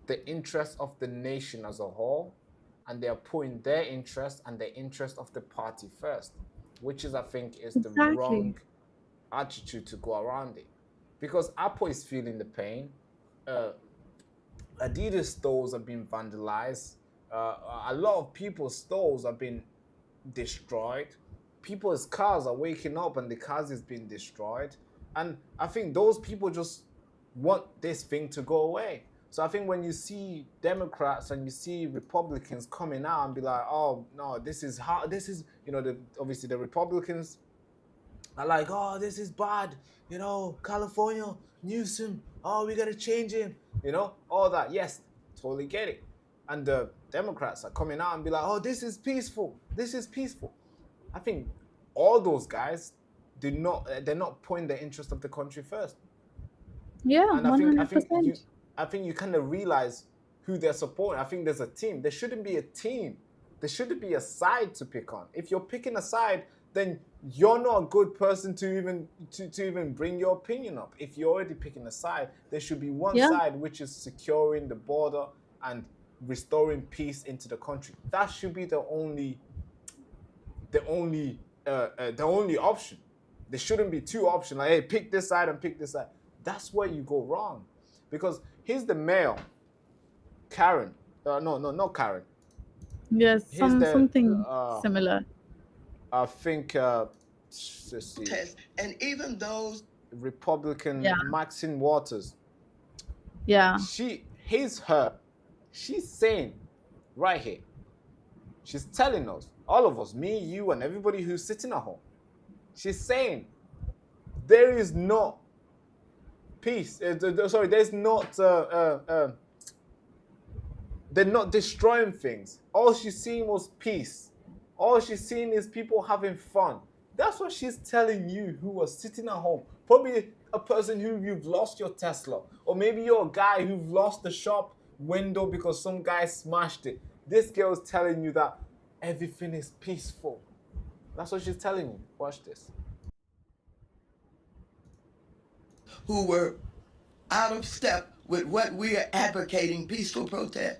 the interest of the nation as a whole, and they are putting their interest and the interest of the party first, which is, I think, is the exactly. wrong attitude to go around it, because Apple is feeling the pain. Uh, Adidas stores have been vandalized. A lot of people's stores have been destroyed. People's cars are waking up and the cars is being destroyed. And I think those people just want this thing to go away. So I think when you see Democrats and you see Republicans coming out and be like, oh no, this is how this is, obviously the Republicans are like, oh, this is bad, California, Newsom, oh, we gotta change him, all that. Yes, totally get it. And the Democrats are coming out and be like, oh, this is peaceful, this is peaceful. I think all those guys they're not putting the interest of the country first. Yeah, And I 100%. think you kind of realize who they're supporting. I think there's a team. There shouldn't be a team. There shouldn't be a side to pick on. If you're picking a side, then you're not a good person to even bring your opinion up. If you're already picking a side, there should be one Yeah. side which is securing the border and restoring peace into the country. That should be the only option. There shouldn't be two options. Like, hey, pick this side and pick this side. That's where you go wrong. Because here's the male, Karen. No, not Karen. Yes, Here's the, something similar. I think, let's see, and even those Republican Yeah. Maxine Waters. Yeah. Here's her. She's saying right here. She's telling us, all of us, me, you, and everybody who's sitting at home. She's saying there is no peace. There's not. They're not destroying things. All she's seeing was peace. All she's seeing is people having fun. That's what she's telling you who was sitting at home. Probably a person who you've lost your Tesla. Or maybe you're a guy who've lost the shop window because some guy smashed it. This girl's telling you that everything is peaceful. That's what she's telling you. Watch this. who were out of step with what we are advocating, peaceful protest,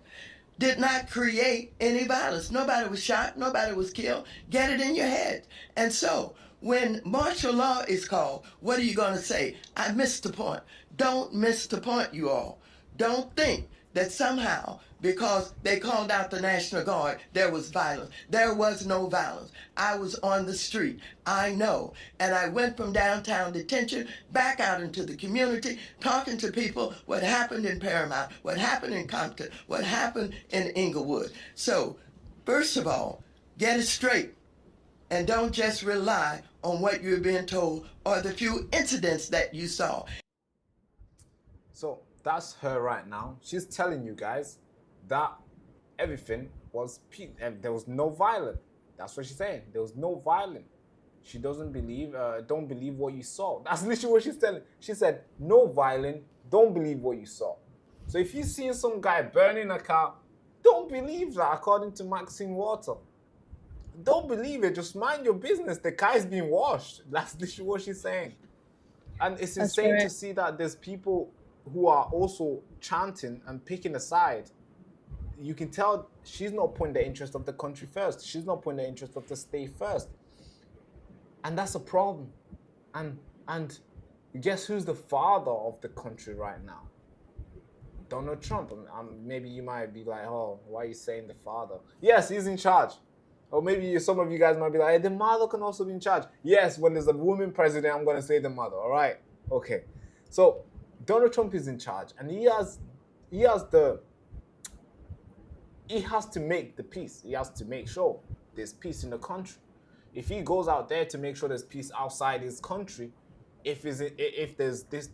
did not create any violence. Nobody was shot, nobody was killed. Get it in your head. And so when martial law is called, what are you going to say? I missed the point. Don't miss the point, you all. Don't think that somehow, because they called out the National Guard, there was violence. There was no violence. I was on the street. I know. And I went from downtown detention back out into the community, talking to people what happened in Paramount, what happened in Compton, what happened in Inglewood. So, first of all, get it straight. And don't just rely on what you're being told or the few incidents that you saw. So that's her right now. She's telling you guys that everything was peace. There was no violence. That's what she's saying. There was no violence. She doesn't believe, don't believe what you saw. That's literally what she's telling. She said, no violence, don't believe what you saw. So if you see some guy burning a car, don't believe that, according to Maxine Water. Don't believe it. Just mind your business. The car's being washed. That's literally what she's saying. And it's That's insane to correct. see that there's people who are also chanting and picking a side. You can tell she's not putting the interest of the country first. She's not putting the interest of the state first. And that's a problem. And guess who's the father of the country right now? Donald Trump. Maybe you might be like, oh, why are you saying the father? Yes, he's in charge. Or maybe some of you guys might be like, hey, the mother can also be in charge. Yes, when there's a woman president, I'm going to say the mother, all right? Okay. So Donald Trump is in charge, and he has to make the peace. He has to make sure there's peace in the country. If he goes out there to make sure there's peace outside his country, if there's this,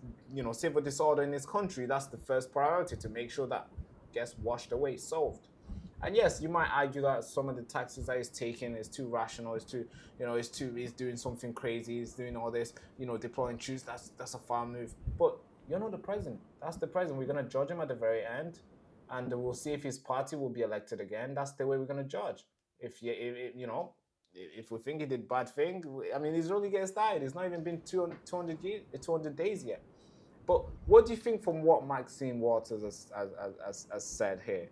civil disorder in his country, that's the first priority, to make sure that gets washed away, solved. And yes, you might argue that some of the taxes that he's taking is too rational, he's doing something crazy, he's doing all this, deploying troops, that's a far move. But you're not the president. That's the president. We're going to judge him at the very end, and we'll see if his party will be elected again. That's the way we're going to judge. If we think he did bad thing, he's only getting started. It's not even been 200 days yet. But what do you think from what Maxine Waters has said here?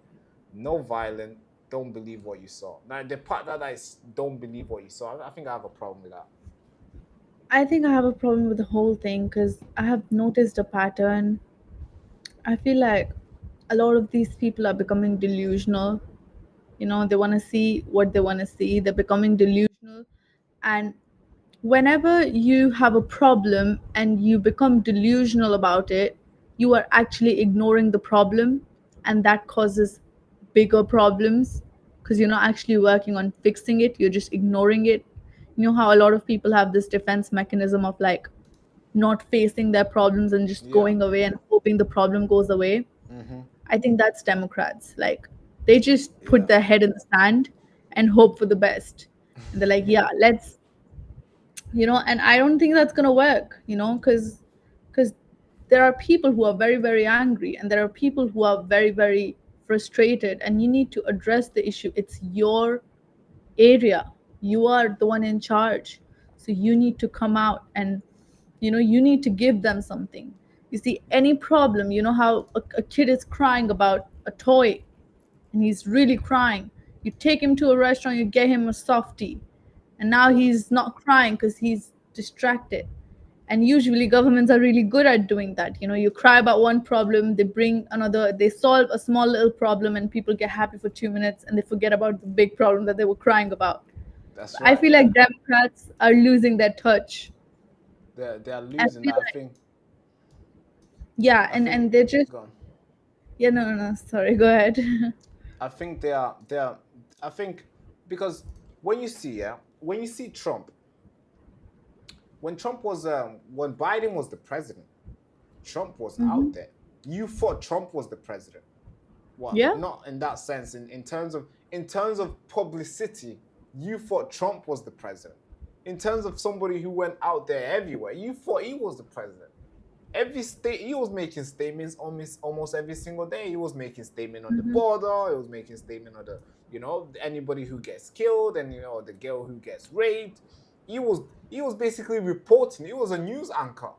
No violence, don't believe what you saw. Now, the part that is don't believe what you saw, I think I have a problem with that. I think I have a problem with the whole thing because I have noticed a pattern. I feel like a lot of these people are becoming delusional. They want to see what they want to see. They're becoming delusional. And whenever you have a problem and you become delusional about it, you are actually ignoring the problem, and that causes bigger problems because you're not actually working on fixing it, you're just ignoring it. You know how a lot of people have this defense mechanism of like not facing their problems and just going away and hoping the problem goes away. I think that's Democrats. Like, they just put their head in the sand and hope for the best. And they're like, yeah, let's, and I don't think that's going to work, because there are people who are very, very angry, and there are people who are very, very frustrated, and you need to address the issue. It's your area. You are the one in charge. So you need to come out and, you need to give them something. You see, any problem, how a kid is crying about a toy and he's really crying. You take him to a restaurant, you get him a softie, and now he's not crying because he's distract it. And usually governments are really good at doing that. You cry about one problem, they bring another, they solve a small little problem, and people get happy for 2 minutes, and they forget about the big problem that they were crying about. That's I right. feel like Democrats are losing their touch. They are I losing. feel I like, think. yeah, I and think. they're just, Go on. yeah, no, sorry, go ahead. I think they are. They are. I think because when you see, when you see Trump, when Biden was the president, Trump was Hmm. out there. You thought Trump was the president. Well, Yeah. not in that sense. In terms of publicity, you thought Trump was the president. In terms of somebody who went out there everywhere, you thought he was the president. Every state he was making statements almost every single day. He was making statement on the Hmm. border. He was making statement on the anybody who gets killed and the girl who gets raped. He was basically reporting. He was a news anchor.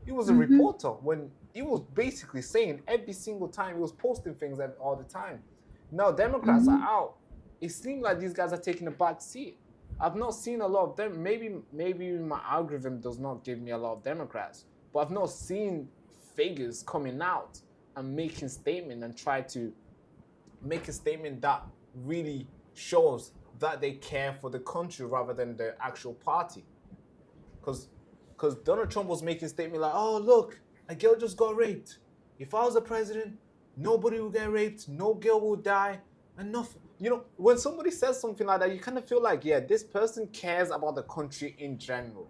He was a Hmm. reporter when he was basically saying every single time he was posting things all the time. Now Democrats are Hmm. out. It seems like these guys are taking a back seat. I've not seen a lot of them. Maybe my algorithm does not give me a lot of Democrats, but I've not seen figures coming out and making statement and try to make a statement that really shows that they care for the country rather than the actual party. Because Donald Trump was making a statement like, "Oh look, a girl just got raped. If I was the president, nobody would get raped, no girl will die, and nothing." When somebody says something like that, you kind of feel like, yeah, this person cares about the country in general.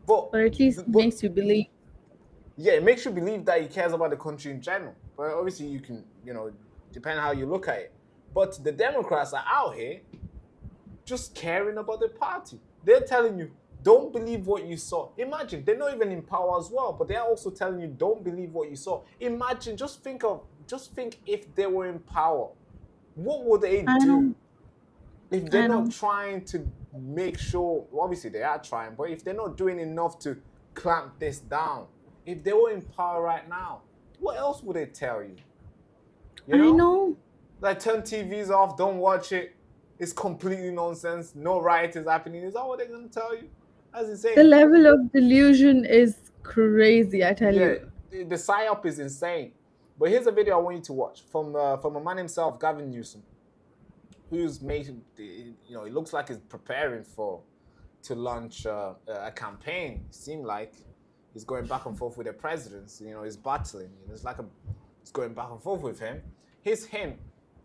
But Or at least but makes you believe. yeah, it makes you believe that he cares about the country in general. But obviously, you can, depend how you look at it. But the Democrats are out here just caring about the party. They're telling you, don't believe what you saw. Imagine, they're not even in power as well, but they're also telling you, don't believe what you saw. Imagine, just think if they were in power. What would they I do know. if they're I not know. trying to make sure? Obviously, they are trying, but if they're not doing enough to clamp this down, if they were in power right now, what else would they tell you? You I know? know. Like, turn TVs off, don't watch it. It's completely nonsense. No riot is happening. Is that what they're going to tell you? That's The insane. level of delusion is crazy, I tell Yeah, you. the psyop is insane. But here's a video I want you to watch from a man himself, Gavin Newsom, who's making, it looks like he's preparing to launch a campaign. It seemed like he's going back and forth with the presidents. He's battling. It's going back and forth with him. Here's him.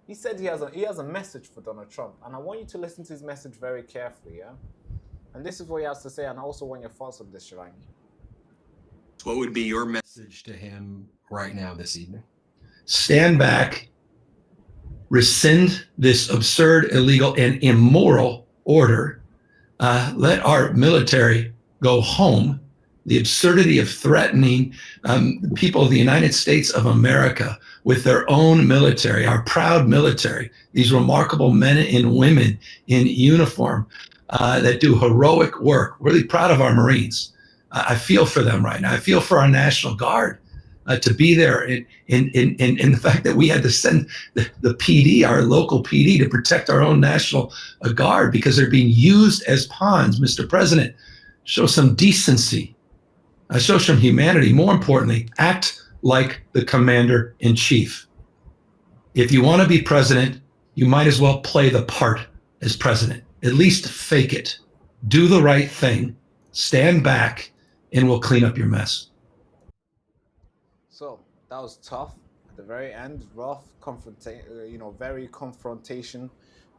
He said he has a message for Donald Trump, and I want you to listen to his message very carefully, yeah. And this is what he has to say, and I also want your thoughts on this, Shirangi. What would be your message to him right now this evening? Stand back, rescind this absurd, illegal, and immoral order. Let our military go home. The absurdity of threatening the people of the United States of America with their own military, our proud military, these remarkable men and women in uniform that do heroic work. Really proud of our Marines. I feel for them right now. I feel for our National Guard to be there in the fact that we had to send the PD, our local PD, to protect our own National Guard because they're being used as pawns. Mr. President, show some decency. Show some humanity. More importantly, act like the commander in chief. If you want to be president, you might as well play the part as president. At least fake it. Do the right thing. Stand back, and we'll clean up your mess. So that was tough at the very end, rough, very confrontation,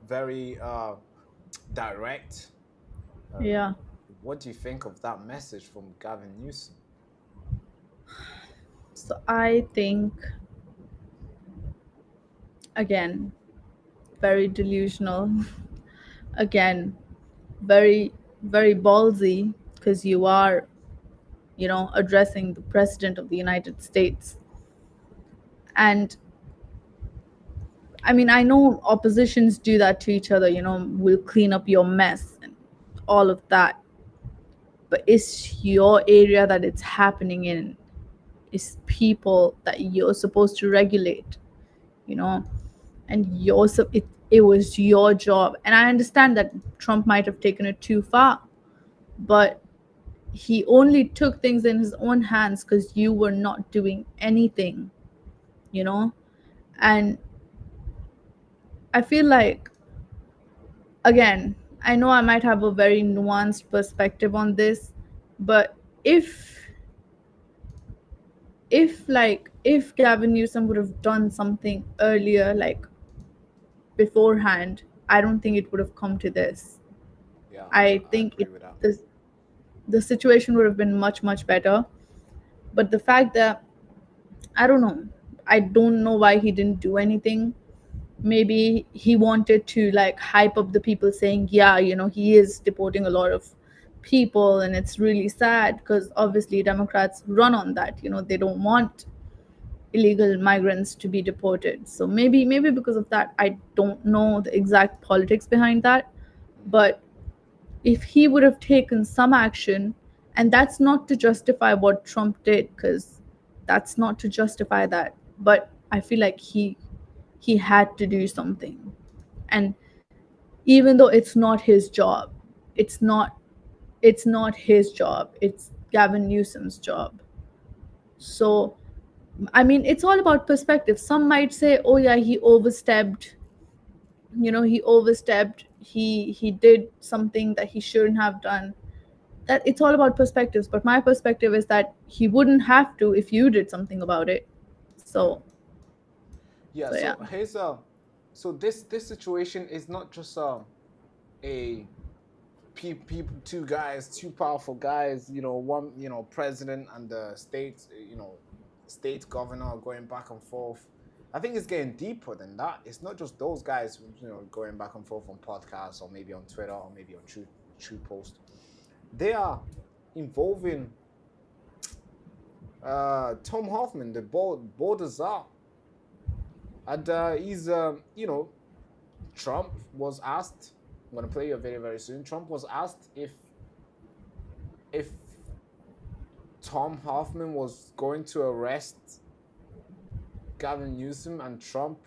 very direct. Yeah. What do you think of that message from Gavin Newsom? So I think, again, very delusional. Again, very, very ballsy, because you are, addressing the president of the United States. And I mean, I know oppositions do that to each other, we'll clean up your mess and all of that. But it's your area that it's happening in. It's people that you're supposed to regulate, and it was your job. And I understand that Trump might have taken it too far, but he only took things in his own hands because you were not doing anything, you know. And I feel like, again, I know I might have a very nuanced perspective on this, but if Gavin Newsom would have done something earlier, like beforehand, I don't think it would have come to this. Yeah, I I think agree with that. the situation would have been much, much better. But the fact that, I don't know, I don't know why he didn't do anything. Maybe he wanted to like hype up the people saying, yeah, you know, he is deporting a lot of people and it's really sad, because obviously Democrats run on that, you know, they don't want illegal migrants to be deported. So maybe because of that, I don't know the exact politics behind that. But if he would have taken some action, and that's not to justify what Trump did, because that's not to justify that, but I feel like he had to do something. And even though it's not his job, it's not his job, it's Gavin Newsom's job. So I mean, it's all about perspective. Some might say, oh yeah, he overstepped, you know, he overstepped, he did something that he shouldn't have done. That it's all about perspectives, but my perspective is that he wouldn't have to if you did something about it. Yeah. So Yeah, yeah. so here's so this situation is not just a people, two guys, two powerful guys, you know, one, you know, president and the state, you know, state governor going back and forth. I think it's getting deeper than that. It's not just those guys, you know, going back and forth on podcasts or maybe on Twitter or maybe on True Post. They are involving Tom Hoffman, the borders are, and he's you know, Trump was asked. I'm gonna play you a video very soon. Trump was asked if Tom Hoffman was going to arrest Gavin Newsom, and Trump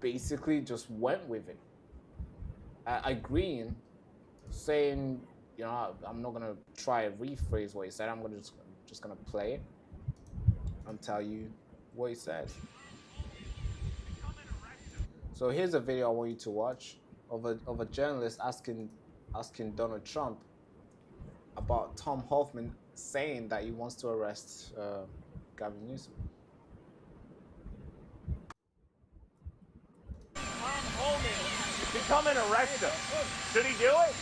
basically just went with it, agreeing, saying, you know, I'm not gonna try to rephrase what he said. I'm gonna just gonna play it and tell you what he says. So here's a video I want you to watch of a journalist asking Donald Trump about Tom Hoffman saying that he wants to arrest Gavin Newsom. Tom Homan to come and arrest him. Should he do it?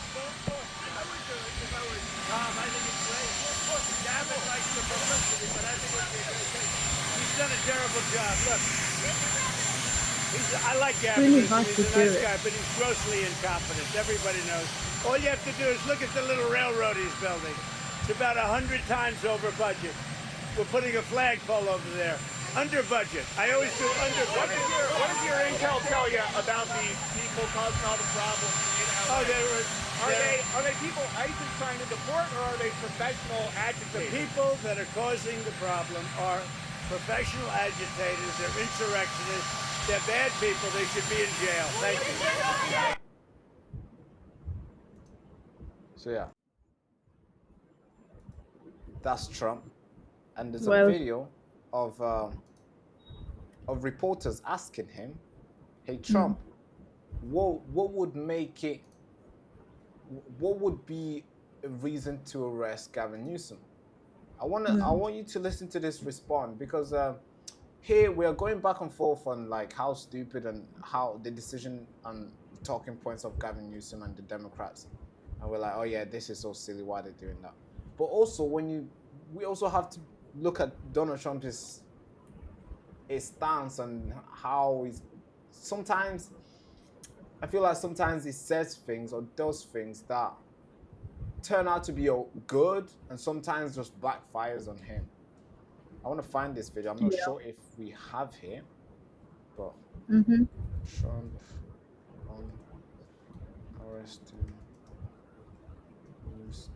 Tom, I think it's great. Gavin likes the publicity, but I think it's a great thing. He's done a terrible job. Look, I like Gavin Really Newsom. hard He's to a hear nice it. guy, but he's grossly incompetent. Everybody knows. All you have to do is look at the little railroad he's building. It's about 100 times over budget. We're putting a flagpole over there. Under budget. I always do under budget. What does your intel tell you about these people causing all the problems in LA? Are they people ICE is trying to deport, or are they professional The agitators? people that are causing the problem are professional agitators. They're insurrectionists. They're bad people. They should be in jail. Thank you. So yeah, that's Trump, and there's a Well, video of reporters asking him, "Hey Trump, what would make it? What would be a reason to arrest Gavin Newsom?" I want you to listen to this response, because here we are going back and forth on like how stupid and how the decision on talking points of Gavin Newsom and the Democrats, and we're like, oh yeah, this is so silly, why they're doing that. But also we also have to look at Donald Trump's his stance and how he's sometimes. I feel like sometimes he says things or does things that turn out to be good, and sometimes just backfires on him. I want to find this video. I'm not Yeah. sure if we have here, but Mm-hmm. Trump on arresting Newsom.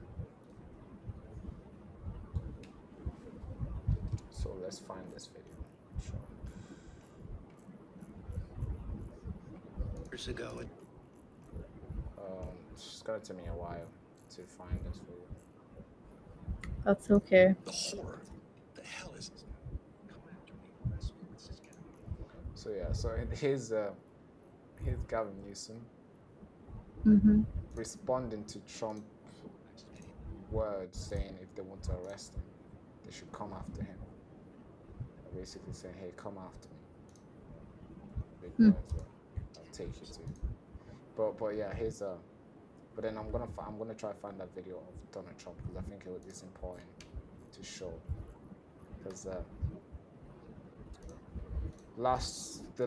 So let's find this video. Trump. Years ago. It's gonna take me a while to find this video. That's okay. The horror. The hell is this? So yeah, so here's Gavin Newsom Mm-hmm. responding to Trump words saying if they want to arrest him, they should come after him. Basically saying, hey, come after me. Big words, I'll take you to. But yeah, here's but then I'm gonna try to find that video of Donald Trump because I think it's important to show because the last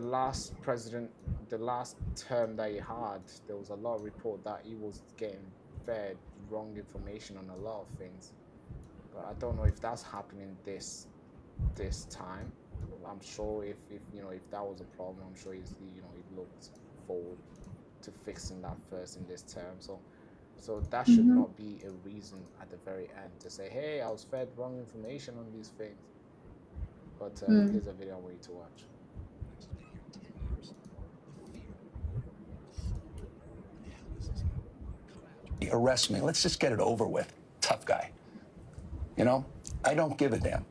term that he had, there was a lot of report that he was getting fed wrong information on a lot of things. But I don't know if that's happening this time. I'm sure if that was a problem, I'm sure he looked forward to fixing that first in this term. So that should not be a reason at the very end to say, hey, I was fed wrong information on these things. But here's a video I want you to watch. Arrest me. Let's just get it over with. Tough guy. You know, I don't give a damn.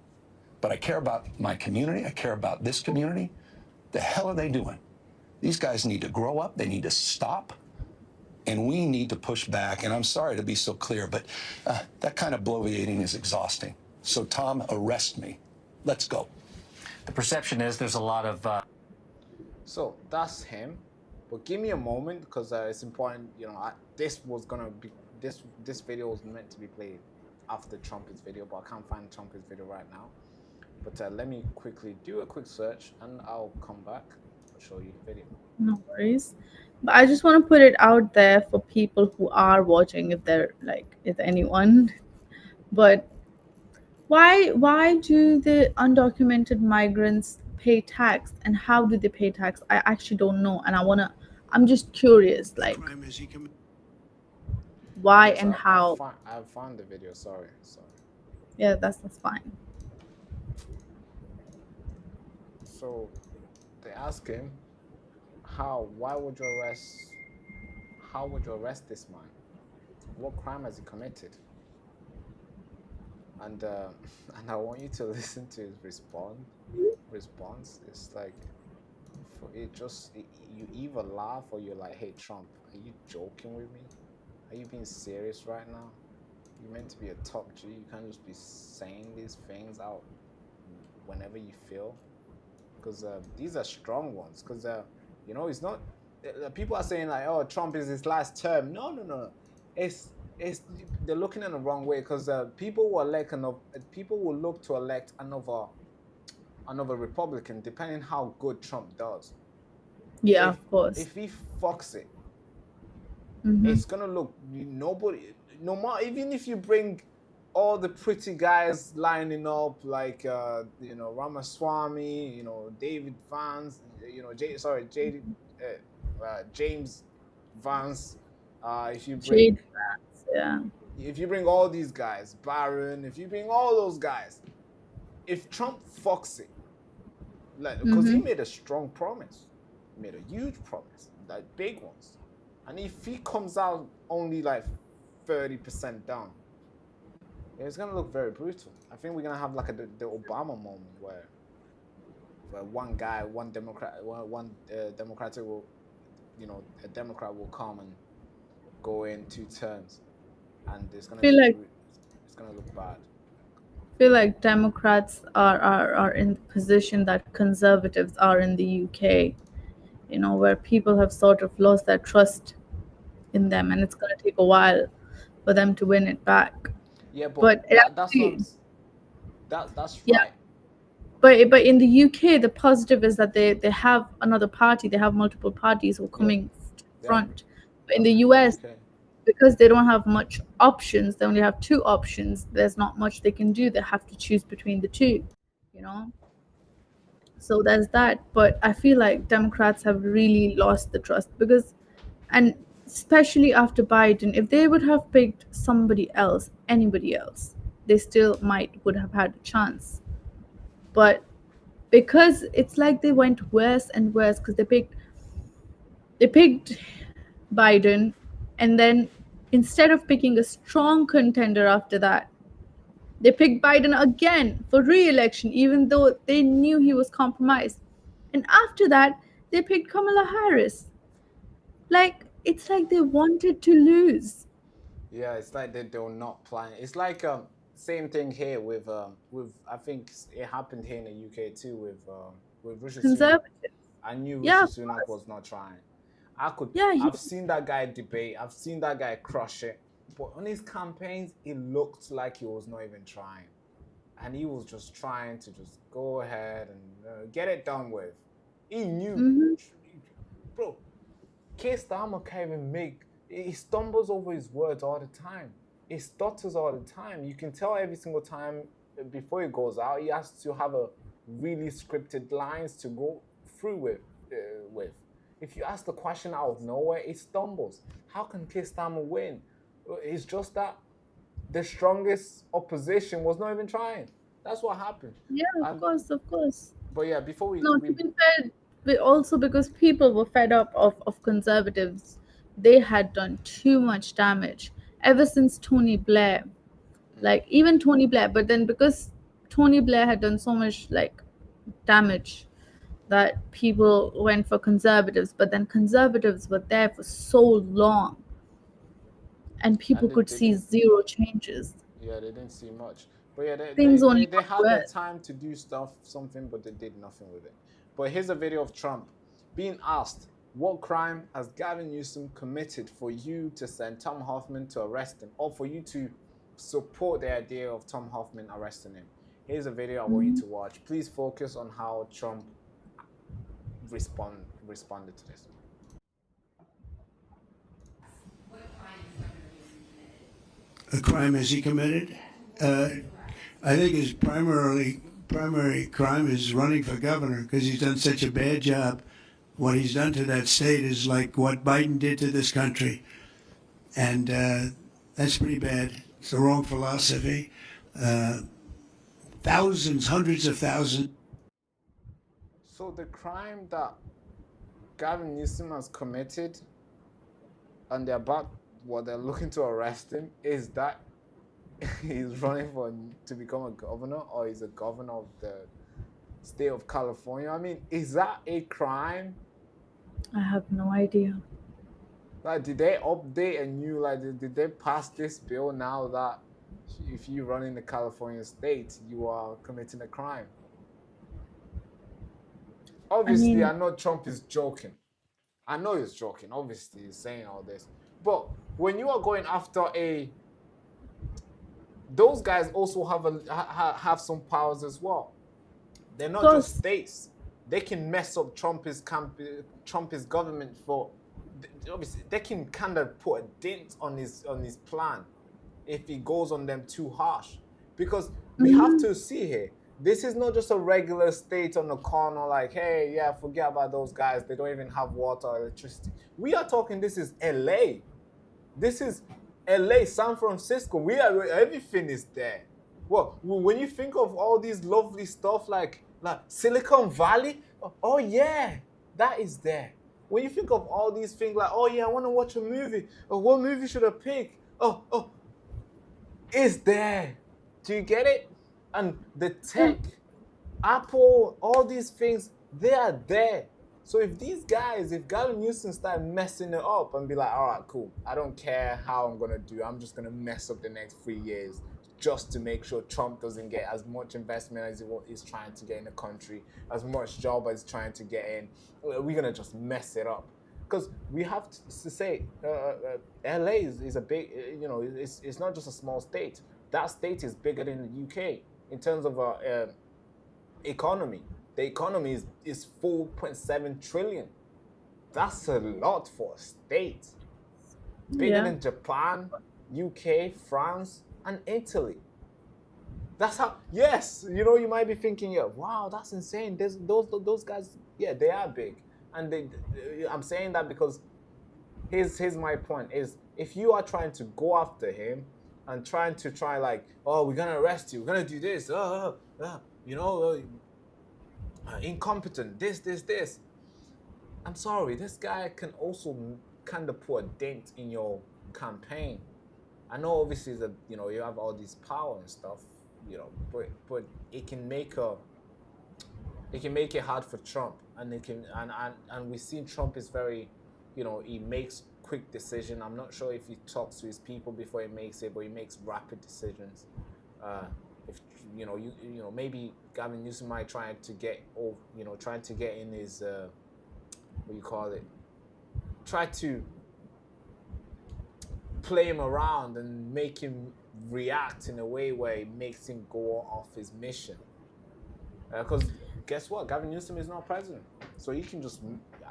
But I care about my community. I care about this community. The hell are they doing? These guys need to grow up. They need to stop. And we need to push back. And I'm sorry to be so clear, but that kind of bloviating is exhausting. So, Tom, arrest me. Let's go. The perception is there's a lot of... So that's him. But give me a moment because it's important. This video was meant to be played after Trump's video, but I can't find Trump's video right now. But let me quickly do a quick search and I'll come back and show you the video. No worries. But I just want to put it out there for people who are watching, if anyone. But why do the undocumented migrants pay tax, and how do they pay tax? I actually don't know, and I'm just curious, like why and how. I found the video. Sorry. Yeah, that's fine. So they ask him, how would you arrest this man? What crime has he committed? And I want you to listen to his response. It's like, you either laugh or you're like, hey Trump, are you joking with me? Are you being serious right now? You're meant to be a top G. You can't just be saying these things out whenever you feel. Because these are strong ones. Because it's not. People are saying like, oh, Trump is his last term. No. It's they're looking in the wrong way because people will look to elect another Republican depending how good Trump does. Yeah, of course. If he fucks it, it's gonna look even if you bring all the pretty guys lining up like Ramaswamy, David Vance, James Vance. If you bring all these guys, Barron, if you bring all those guys, if Trump fucks it, because he made a strong promise, he made a huge promise, like big ones, and if he comes out only like 30% down, it's gonna look very brutal. I think we're gonna have like the Obama moment where one Democrat will, a Democrat will come and go in 2 terms, and it's gonna look bad. I feel like Democrats are in the position that conservatives are in the UK, where people have sort of lost their trust in them, and it's gonna take a while for them to win it back. Yeah, but that's right. Yeah. But in the UK, the positive is that they have another party. They have multiple parties who are coming front. But in the US, because they don't have much options, they only have 2 options. There's not much they can do. They have to choose between the 2, So there's that. But I feel like Democrats have really lost the trust and especially after Biden, if they would have picked anybody else, they still would have had a chance. But because it's like they went worse and worse, because they picked Biden, and then instead of picking a strong contender after that, They picked Biden again for re-election, even though they knew he was compromised. And after that, they picked Kamala Harris. Like, it's like they wanted to lose. Yeah, it's like they're not planning. It's like same thing here with I think it happened here in the UK too with Rishi Sunak. Conservative. I knew Yeah, Rishi of Sunak course. was not trying. Yeah, I've seen that guy debate. I've seen that guy crush it. But on his campaigns, it looked like he was not even trying, and he was just trying to just go ahead and get it done with. He knew, bro. Keir Starmer can't even make. He stumbles over his words all the time. He stutters all the time. You can tell every single time before he goes out, he has to have a really scripted lines to go through with. If you ask the question out of nowhere, it stumbles. How can Keir Starmer win? It's just that the strongest opposition was not even trying. That's what happened. yeah, of And course, of course. but yeah, before No, we to be fair, also because people were fed up of conservatives. They had done too much damage ever since Tony Blair. Like, even Tony Blair, but then because Tony Blair had done so much, like, damage, that people went for conservatives. But then conservatives were there for so long, and people and could they see didn't. zero changes. Yeah, they didn't see much. But yeah, Things only they got had the worse. time to do something, but they did nothing with it. But here's a video of Trump being asked, what crime has Gavin Newsom committed for you to send Tom Hoffman to arrest him, or for you to support the idea of Tom Hoffman arresting him? Here's a video I want you to watch. Please focus on how Trump responded to this. A crime has he committed? I think his primary crime is running for governor because he's done such a bad job. What he's done to that state is like what Biden did to this country, and that's pretty bad. It's the wrong philosophy. Thousands, hundreds of thousands. So the crime that Gavin Newsom has committed, and they're looking to arrest him, is that he's running to become a governor, or he's a governor of the state of California. I mean, is that a crime? I have no idea. Like, did they update a new, like, did they pass this bill now that if you run in the California state, you are committing a crime? Obviously, I know Trump is joking. I know he's joking. Obviously, he's saying all this. But when you are going after those guys also have some powers as well. They're not just states. They can mess up Trump's government for. Obviously, they can kind of put a dent on his plan if he goes on them too harsh. Because we have to see here, this is not just a regular state on the corner like, hey, yeah, forget about those guys. They don't even have water or electricity. We are talking, this is LA. This is LA, San Francisco. Everything is there. Well, when you think of all these lovely stuff like Silicon Valley, oh yeah, that is there. When you think of all these things like, oh yeah, I want to watch a movie. Or what movie should I pick? Oh, it's there. Do you get it? And the tech, Apple, all these things, they are there. So if Gavin Newsom start messing it up and be like, all right, cool, I don't care how I'm going to do, I'm just going to mess up the next 3 years just to make sure Trump doesn't get as much investment as he's trying to get in the country, as much job as he's trying to get in. We're going to just mess it up. Because we have to say, LA is a big, it's not just a small state. That state is bigger than the UK in terms of economy. The economy is 4.7 trillion. That's a lot for a state. Bigger than Japan, UK, France, and Italy. That's how. Yes, you might be thinking, yeah, wow, that's insane. Those guys, yeah, they are big, and I'm saying that because here's my point: is if you are trying to go after him and trying to like, oh, we're gonna arrest you, we're gonna do this, incompetent, this. I'm sorry, this guy can also kind of put a dent in your campaign. I know obviously that you have all this power and stuff, but it can make it hard for Trump, and we've seen Trump is very, he makes quick decision. I'm not sure if he talks to his people before he makes it, but he makes rapid decisions. If maybe Gavin Newsom might trying to get in his what do you call it? Try to play him around and make him react in a way where it makes him go off his mission. Because guess what? Gavin Newsom is not president, so he can just.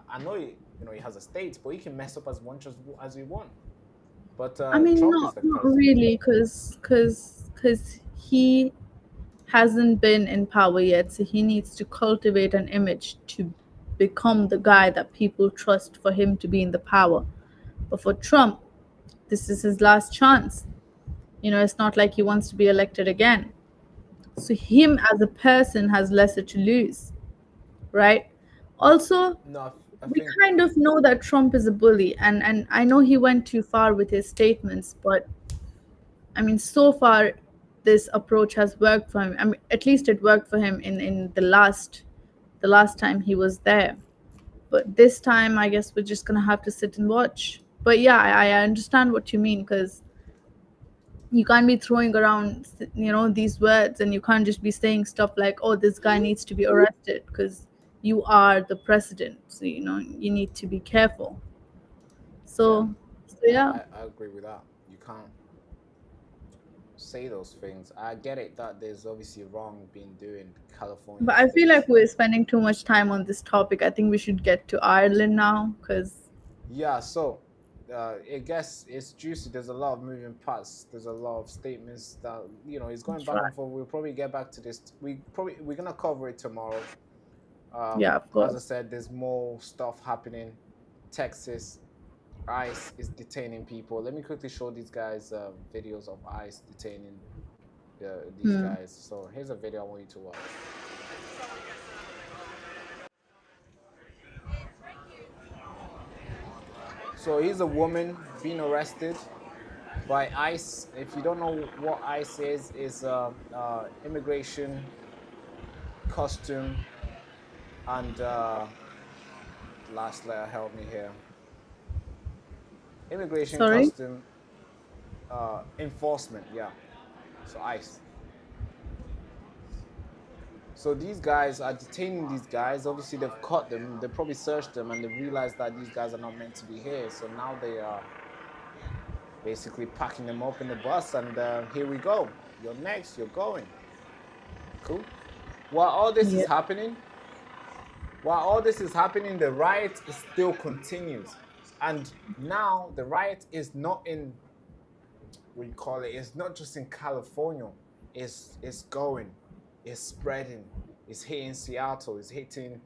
I know he has a state, but he can mess up as much as he wants. But I mean, Trump not is the not president. really, because he hasn't been in power yet, so he needs to cultivate an image to become the guy that people trust for him to be in the power. But for Trump, this is his last chance. It's not like he wants to be elected again. So him as a person has lesser to lose, right? Also, No, I we think kind of know that Trump is a bully, and I know he went too far with his statements, but I mean, so far this approach has worked for him. I mean, at least it worked for him in the last time he was there. But this time, I guess we're just gonna have to sit and watch. But yeah, I understand what you mean, because you can't be throwing around these words, and you can't just be saying stuff like, oh, this guy needs to be arrested, because you are the president, so you need to be careful. So yeah. I agree with that. You can't say those things. I get it that there's obviously wrong being doing California But I feel states. like we're spending too much time on this topic. I think we should get to Ireland now, because Yeah, so I guess it's juicy. There's a lot of moving parts. There's a lot of statements that it's going back and forth. We'll probably get back to this. We're gonna cover it tomorrow. yeah, of As I course. said, there's more stuff happening. Texas, ICE is detaining people. Let me quickly show these guys videos of ICE detaining these guys. So here's a video I want you to watch. So here's a woman being arrested by ICE. If you don't know what ICE is immigration, custom, and last letter, help me here. Immigration, Sorry? custom, enforcement, yeah. So ICE. So these guys are detaining these guys. Obviously, they've caught them. They probably searched them, and they realized that these guys are not meant to be here. So now they are basically packing them up in the bus, and here we go. You're next. You're going. Cool. While all this is happening, the riot still continues, and now the riot is not in. What you call it? It's not just in California. It's going. It's spreading. It's hitting Seattle. It's hitting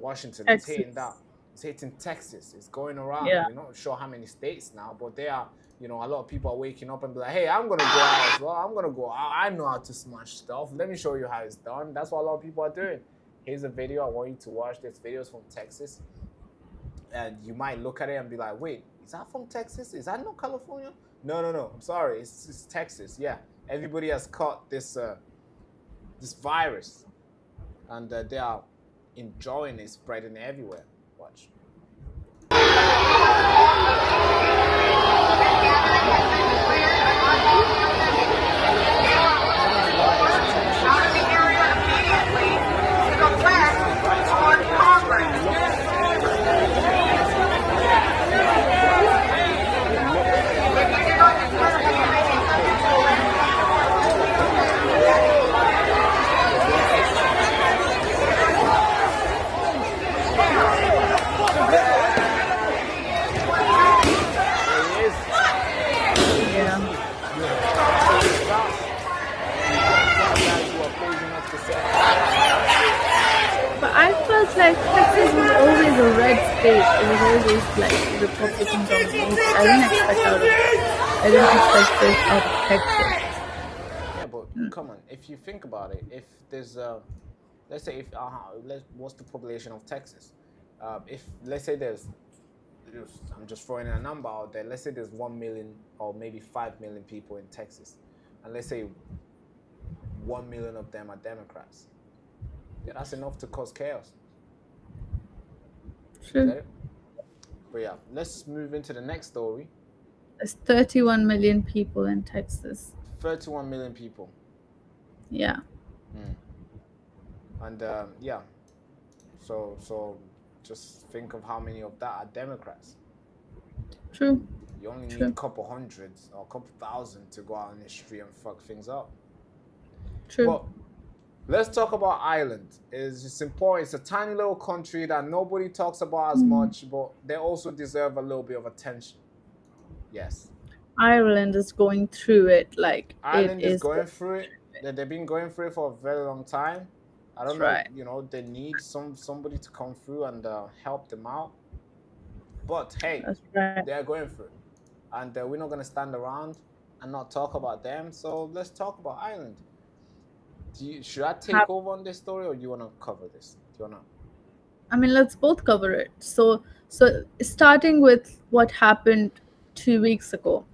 Washington. Texas. It's hitting that. It's hitting Texas. It's going around. Yeah. We're not sure how many states now, but they are. A lot of people are waking up and be like, "Hey, I'm gonna go out as well. I'm gonna go out. I know how to smash stuff. Let me show you how it's done." That's what a lot of people are doing. Here's a video I want you to watch. This video is from Texas, and you might look at it and be like, "Wait, is that from Texas? Is that not California?" No. I'm sorry. It's Texas. Yeah. Everybody has caught this virus, and they are enjoying it, spreading it everywhere. Watch. But I felt like Texas was always a red state. It was always like Republican dominated. I didn't expect this out of Texas. Yeah, but come on. If you think about it, if there's let's say what's the population of Texas? If let's say I'm just throwing a number out there. Let's say there's 1 million or maybe 5 million people in Texas, and let's say 1 million of them are Democrats. Yeah, that's enough to cause chaos. True. Get it? But yeah, let's move into the next story. There's 31 million people in Texas. 31 million people. Yeah. And yeah, so just think of how many of that are Democrats. True. You only need True. a couple hundreds or a couple thousand to go out on the street and fuck things up. True. But let's talk about Ireland. It's important. It's a tiny little country that nobody talks about as much, but they also deserve a little bit of attention. Yes. Ireland is going through it like Ireland it is is going through it. They've been going through it for a very long time. I don't know, right. they need somebody to come through and help them out. But hey, That's right. they are going through it. And we're not going to stand around and not talk about them. So let's talk about Ireland. Should I take over on this story, or do you want to cover this? Do you want to? I mean, let's both cover it. So starting with what happened 2 weeks ago.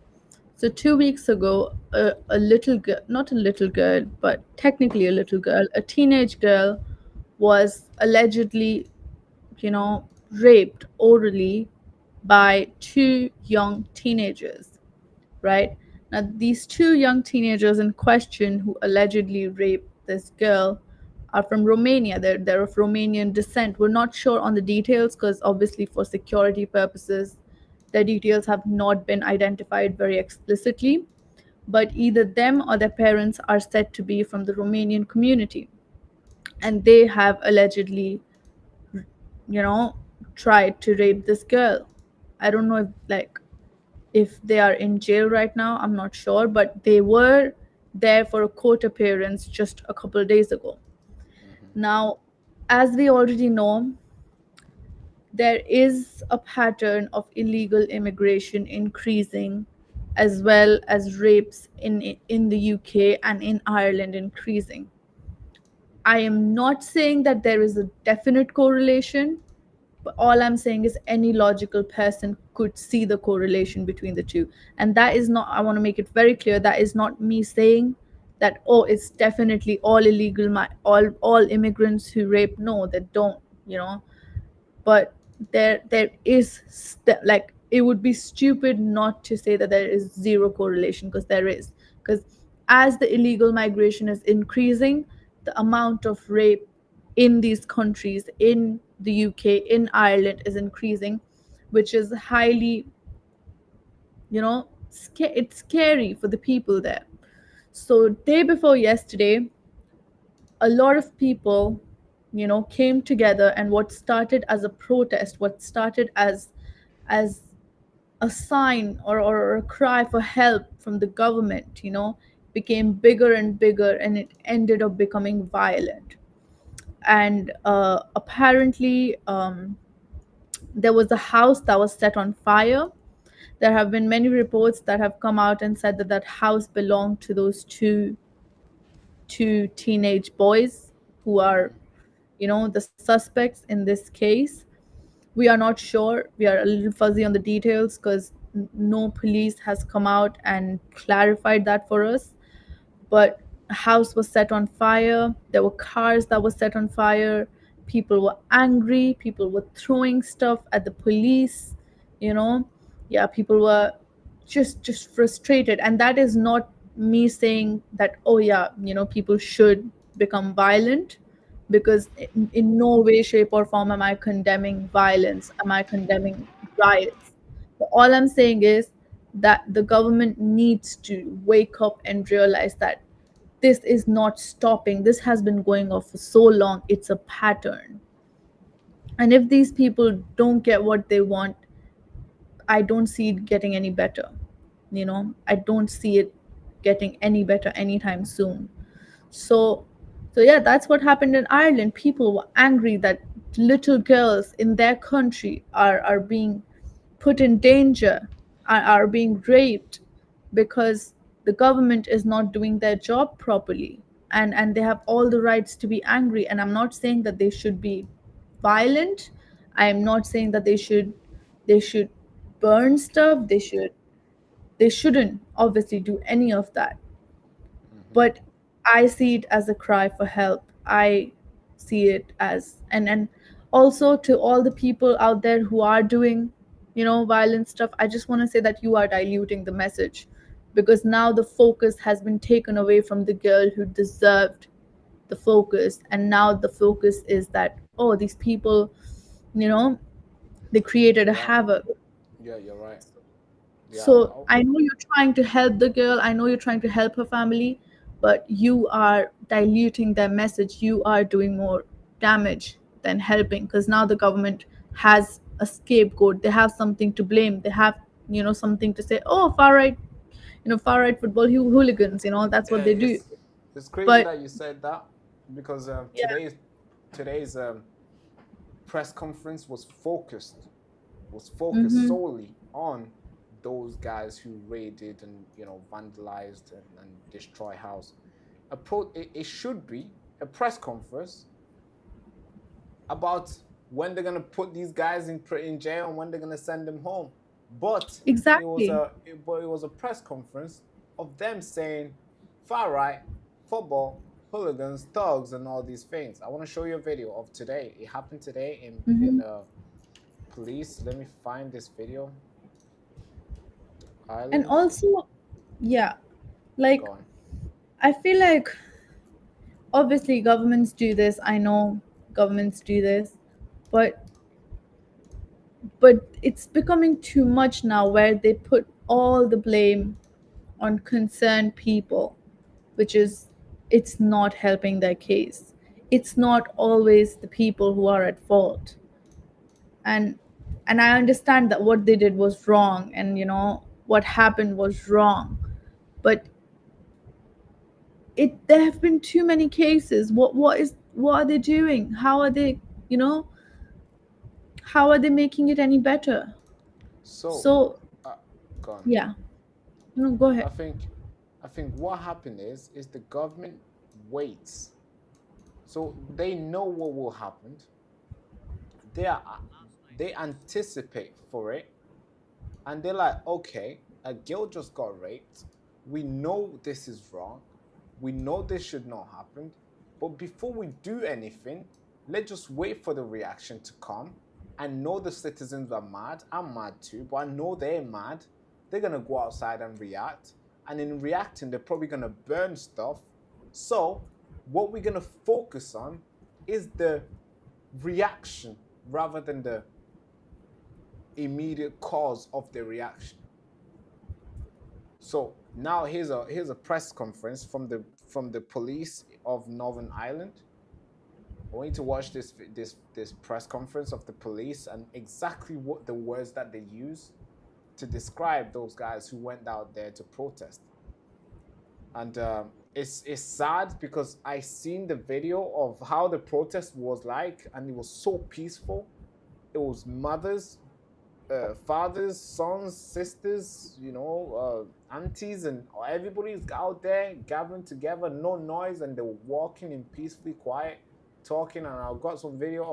So 2 weeks ago, a little girl, not a little girl, but technically a little girl, a teenage girl, was allegedly, raped orally by 2 young teenagers, right? Now, these 2 young teenagers in question who allegedly raped this girl are from Romania. They're of Romanian descent. We're not sure on the details because obviously for security purposes, the details have not been identified very explicitly. But either them or their parents are said to be from the Romanian community. And they have allegedly, tried to rape this girl. I don't know if they are in jail right now, I'm not sure, but they were there for a court appearance just a couple of days ago. Now, as we already know, there is a pattern of illegal immigration increasing, as well as rapes in the UK and in Ireland increasing. I am not saying that there is a definite correlation, but all I'm saying is any logical person could see the correlation between the two. And that is not, I want to make it very clear, that is not me saying that, oh, it's definitely all illegal, all immigrants who rape. No, they don't, but there is like, it would be stupid not to say that there is zero correlation, because there is. Because as the illegal migration is increasing, the amount of rape in these countries, in the UK, in Ireland, is increasing, which is highly, it's scary for the people there. So day before yesterday, a lot of people, came together, and what started as a protest, what started as a sign or a cry for help from the government, became bigger and bigger, and it ended up becoming violent. And apparently, there was a house that was set on fire. There have been many reports that have come out and said that that house belonged to those two teenage boys who are, the suspects in this case. We are not sure. We are a little fuzzy on the details because no police has come out and clarified that for us. But a house was set on fire. There were cars that were set on fire. People were angry. People were throwing stuff at the police. Yeah, people were just frustrated. And that is not me saying that, oh yeah, people should become violent, because in no way, shape, or form am I condemning violence, am I condemning riots. But all I'm saying is that the government needs to wake up and realize that this is not stopping. This has been going on for so long. It's a pattern. And if these people don't get what they want, I don't see it getting any better. I don't see it getting any better anytime soon. So yeah, that's what happened in Ireland. People were angry that little girls in their country are being put in danger, are being raped, because the government is not doing their job properly. And they have all the rights to be angry. And I'm not saying that they should be violent. I am not saying that they should burn stuff. They shouldn't obviously do any of that. But I see it as a cry for help. I see it as and also to all the people out there who are doing, violent stuff, I just want to say that you are diluting the message, because now the focus has been taken away from the girl who deserved the focus, and now the focus is that, oh, these people, you know, they created a Yeah, havoc. yeah, you're right. Yeah, So I know you're trying to help the girl, I know you're trying to help her family, but you are diluting their message. You are doing more damage than helping, because now the government has a scapegoat. They have something to blame. They have, something to say, oh, far right, far right football hooligans, that's what yeah, they do. it's crazy But that you said that, because yeah. today's press conference was focused Mm-hmm. solely on those guys who raided and vandalized and destroy house. It should be a press conference about when they're gonna put these guys in jail and when they're gonna send them home. But Exactly. it was a press conference of them saying far right, football, hooligans, thugs, and all these things. I want to show you a video of today. It happened today in Mm-hmm. police. Let me find this video. And Ireland. also, yeah, Go like, on. I feel like obviously governments do this. I know governments do this, but it's becoming too much now, where they put all the blame on concerned people, which is, it's not helping their case. It's not always the people who are at fault. And and I understand that what they did was wrong, and what happened was wrong, but there have been too many cases. What are they doing? You know how are they making it any better? So, So uh, go on. yeah, no, go I ahead. think I think what happened is the government waits, so they know what will happen. They are they anticipate for it, and they're like, okay, a girl just got raped. We know this is wrong. We know this should not happen. But before we do anything, let's just wait for the reaction to come. I know the citizens are mad. I'm mad too, but I know they're mad. They're gonna go outside and react. And in reacting, they're probably gonna burn stuff. So what we're gonna focus on is the reaction rather than the immediate cause of the reaction. So now here's a press conference from the police of Northern Ireland. I want you to watch this press conference of the police and exactly what the words that they use to describe those guys who went out there to protest. And it's sad because I seen the video of how the protest was like, and it was so peaceful. It was mothers, fathers, sons, sisters, aunties, and everybody's out there gathering together, no noise, and they're walking in peacefully, quiet, talking. And I've got some video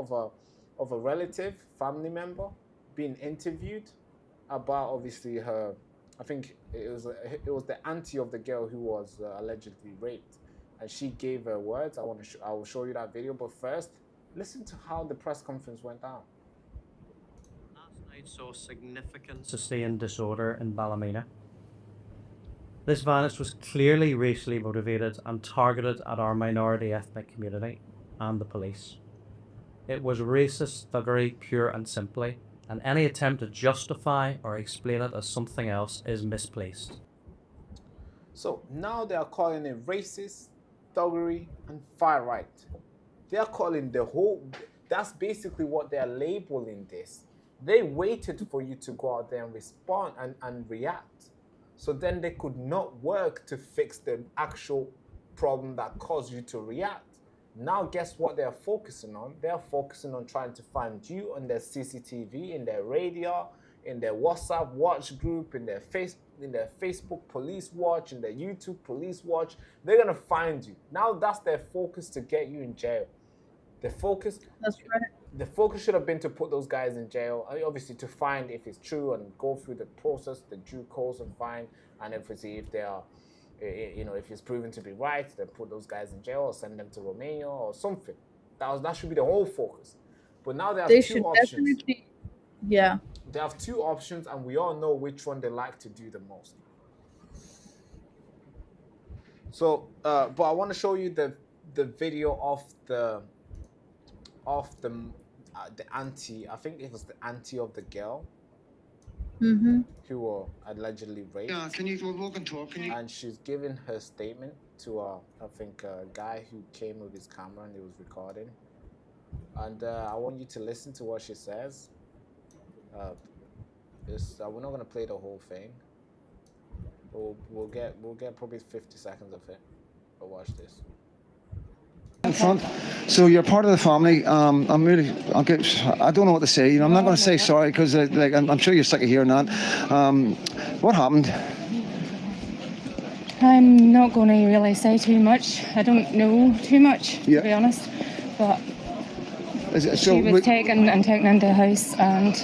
of a relative, family member, being interviewed about obviously her. I think it was the auntie of the girl who was allegedly raped, and she gave her words. I will show you that video, but first, listen to how the press conference went down. Last night saw significant sustained disorder in Ballymena. This violence was clearly racially motivated and targeted at our minority ethnic community and the police. It was racist thuggery, pure and simply, and any attempt to justify or explain it as something else is misplaced. So now they are calling it racist, thuggery, and far right. They are calling the whole. That's basically what they are labeling this. They waited for you to go out there and respond and react. So then they could not work to fix the actual problem that caused you to react. Now, guess what they are focusing on? They are focusing on trying to find you on their CCTV, in their radio, in their WhatsApp watch group, in their Facebook police watch, in their YouTube police watch. They're gonna find you. Now that's their focus, to get you in jail. The focus That's right. the focus should have been to put those guys in jail, obviously to find if it's true and go through the process, the due course, and find and if they are If it's proven to be right, then put those guys in jail or send them to Romania or something. That should be the whole focus. But now they have They two should options. definitely, yeah. They have two options, and we all know which one they like to do the most. So, but I want to show you the video of the auntie. I think it was the auntie of the girl Mm-hmm. who were allegedly raped. Yeah, can you walk and talk? And she's giving her statement to I think a guy who came with his camera and he was recording. And I want you to listen to what she says. We're not gonna play the whole thing. We'll get probably 50 seconds of it. But watch this. In front. So you're part of the family. I don't know what to say. I'm not going to say sorry because I'm sure you're sick of hearing that. What happened? I'm not going to really say too much. I don't know too much, to be honest. But she was taken into a house and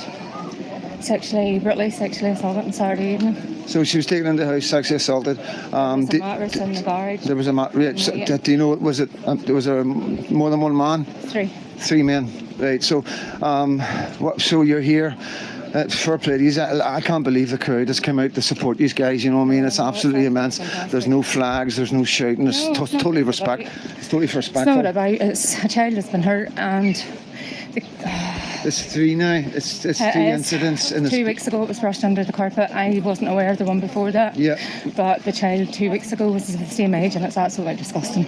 brutally sexually assaulted on Saturday evening. So she was taken into the house, sexually assaulted. There was a mattress in the garage. There was a mattress. Do you know, was there more than one man? Three men. Right. So, so you're here. Fair play to you. I can't believe the crowd has come out to support these guys. You know what I mean? It's absolutely immense. There's no flags. There's no shouting. It's totally respect. It's totally respectful. It's not about. It's a child that's been hurt and. It's three now. It's three incidents. 2 weeks ago it was brushed under the carpet. I wasn't aware of the one before that. Yeah. But the child 2 weeks ago was the same age and it's absolutely disgusting.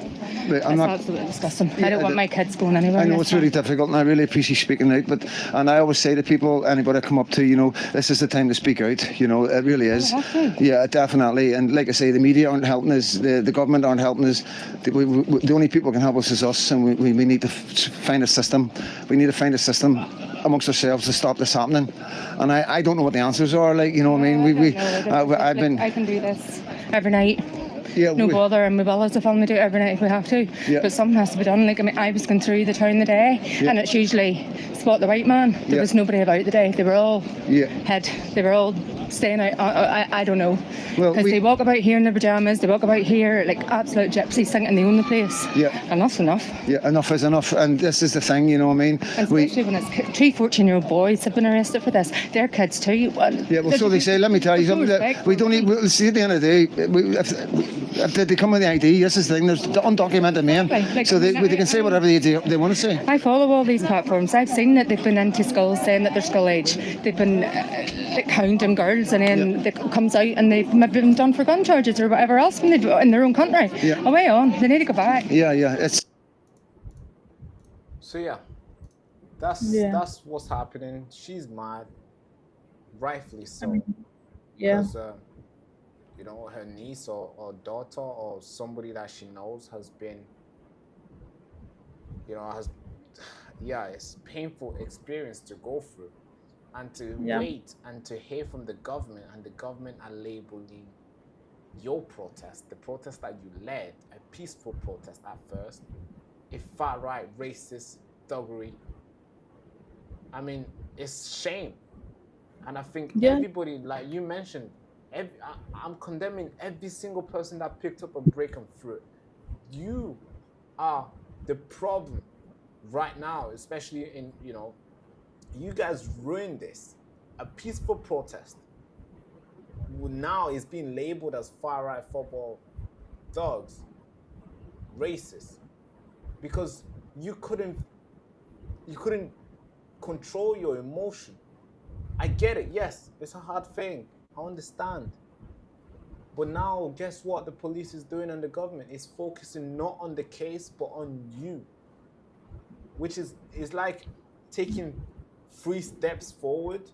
Right, absolutely disgusting. I don't want my kids going anywhere. I know it's really difficult and I really appreciate speaking out. And I always say to people, anybody I come up to, this is the time to speak out. It really is. Yeah, definitely. And like I say, the media aren't helping us. The government aren't helping us. The only people who can help us is us, and we need to find a system. We need to find a system amongst ourselves to stop this happening. And I don't know what the answers are. I can do this every night. Yeah, no bother, and we will as a family do it every night if we have to. Yeah. But something has to be done. I was going through the town the day, and it's usually spot the white man. There was nobody about the day. They were all They were all staying out. I don't know. Because they walk about here in their pajamas. They walk about here like absolute gypsies thinking they own the place. Yeah. Enough's enough. Yeah, enough is enough. And this is the thing, you know what I mean? Especially when it's 3 14-year-old boys have been arrested for this. They're kids too. So they say. Let me tell you something. We don't need. We'll see at the end of the day. If they come with the ID, this is the thing. There's the undocumented men, so they can say whatever they want to say. I follow all these platforms. I've seen that they've been into schools saying that they're school age. They've been hounding girls, and then it comes out and they've maybe been done for gun charges or whatever else when they've in their own country. Away on. They need to go back. Yeah. It's. So that's what's happening. She's mad, rightfully so. Because, her niece or daughter or somebody that she knows has been, it's painful experience to go through, and to wait and to hear from the government, and the government are labeling your protest, the protest that you led, a peaceful protest at first, a far-right racist thuggery. I mean, it's shame. And I think everybody, like you mentioned, I'm condemning every single person that picked up a brick and threw it. You are the problem right now, especially in, you guys ruined this. A peaceful protest now is being labeled as far-right football thugs, racist, because you couldn't control your emotion. I get it, yes, it's a hard thing. I understand. But now, guess what the police is doing, and the government is focusing not on the case, but on you. Which is like taking 3 steps forward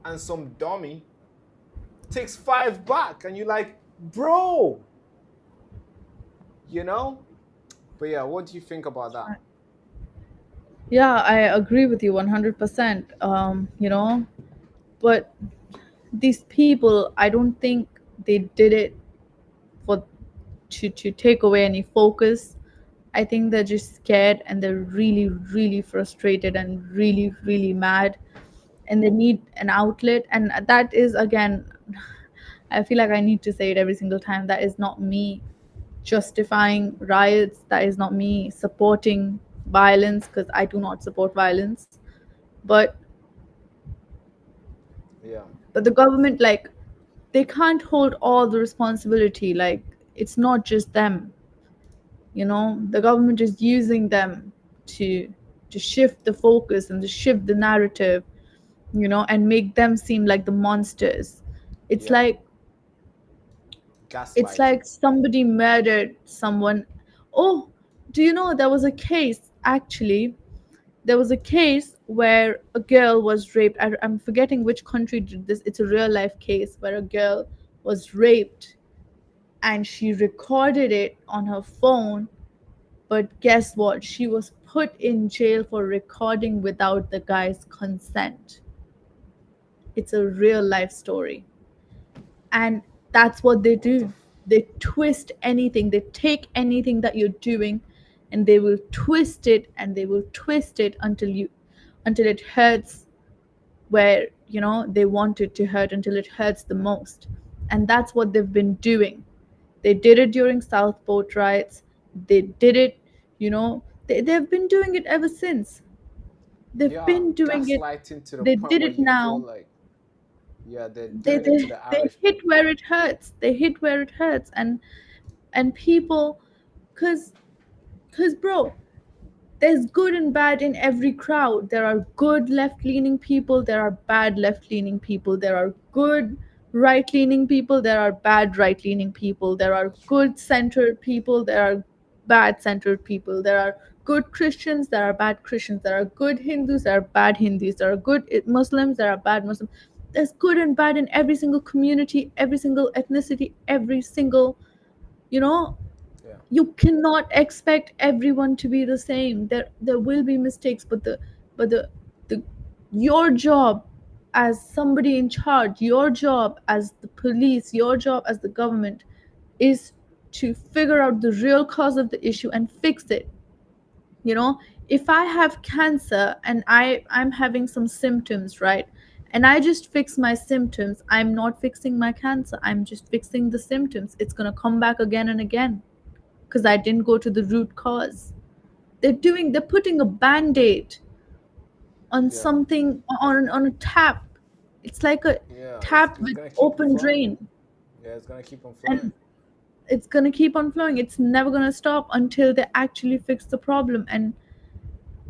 and some dummy takes 5 back, and you're like, bro, But yeah, what do you think about that? Yeah, I agree with you 100%. But these people, I don't think they did it to take away any focus. I think they're just scared, and they're really, really frustrated and really, really mad, and they need an outlet. And that is, again, I feel like I need to say it every single time. That is not me justifying riots. That is not me supporting violence, because I do not support violence. But the government, like, they can't hold all the responsibility. Like, it's not just them. The government is using them to shift the focus and to shift the narrative, and make them seem like the monsters. It's like somebody murdered someone. Oh, do you know there was a case, actually? There was a case where a girl was raped. I'm forgetting which country did this. It's a real life case where a girl was raped and she recorded it on her phone. But guess what? She was put in jail for recording without the guy's consent. It's a real life story. And that's what they do. They twist anything. They take anything that you're doing and they will twist it, and they will twist it until it hurts where they want it to hurt, until it hurts the most. And that's what they've been doing. They did it during Southport riots. They did it, they've been doing it ever since. They've been doing it. They did it now. They hit where it hurts. They hit where it hurts. And people, because bro, there's good and bad in every crowd. There are good left-leaning people, there are bad left-leaning people, there are good right-leaning people, there are bad right-leaning people, there are good centered people, there are bad centered people, there are good Christians, there are bad Christians, there are good Hindus, there are bad Hindus, there are good Muslims, there are bad Muslims. There's good and bad in every single community, every single ethnicity, every single, you cannot expect everyone to be the same. There will be mistakes, but the your job as somebody in charge, your job as the police, your job as the government is to figure out the real cause of the issue and fix it. If I have cancer and I'm having some symptoms, right, and I just fix my symptoms, I'm not fixing my cancer, I'm just fixing the symptoms. It's going to come back again and again because I didn't go to the root cause. They're putting a band-aid on something, on a tap. It's like a tap with open drain. It's gonna keep on flowing. And it's gonna keep on flowing. It's never gonna stop until they actually fix the problem, and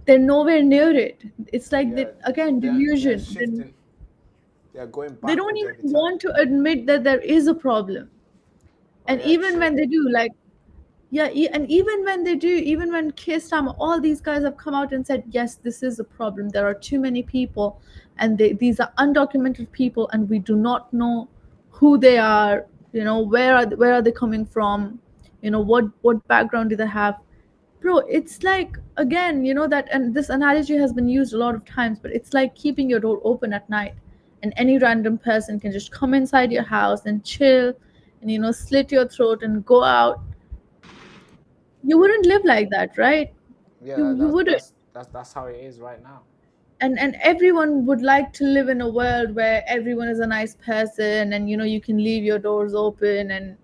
they're nowhere near it. It's like delusion. They're going back. They don't even want to admit that there is a problem. And even when they do, like, and even when they do, even when Keir Starmer, all these guys have come out and said, yes, this is a problem. There are too many people, and these are undocumented people, and we do not know who they are. Where are they coming from? What background do they have? Bro, it's like, again, that, and this analogy has been used a lot of times, but it's like keeping your door open at night, and any random person can just come inside your house and chill, and slit your throat and go out. You wouldn't live like that, right? You wouldn't. That's how it is right now. And everyone would like to live in a world where everyone is a nice person, and you can leave your doors open and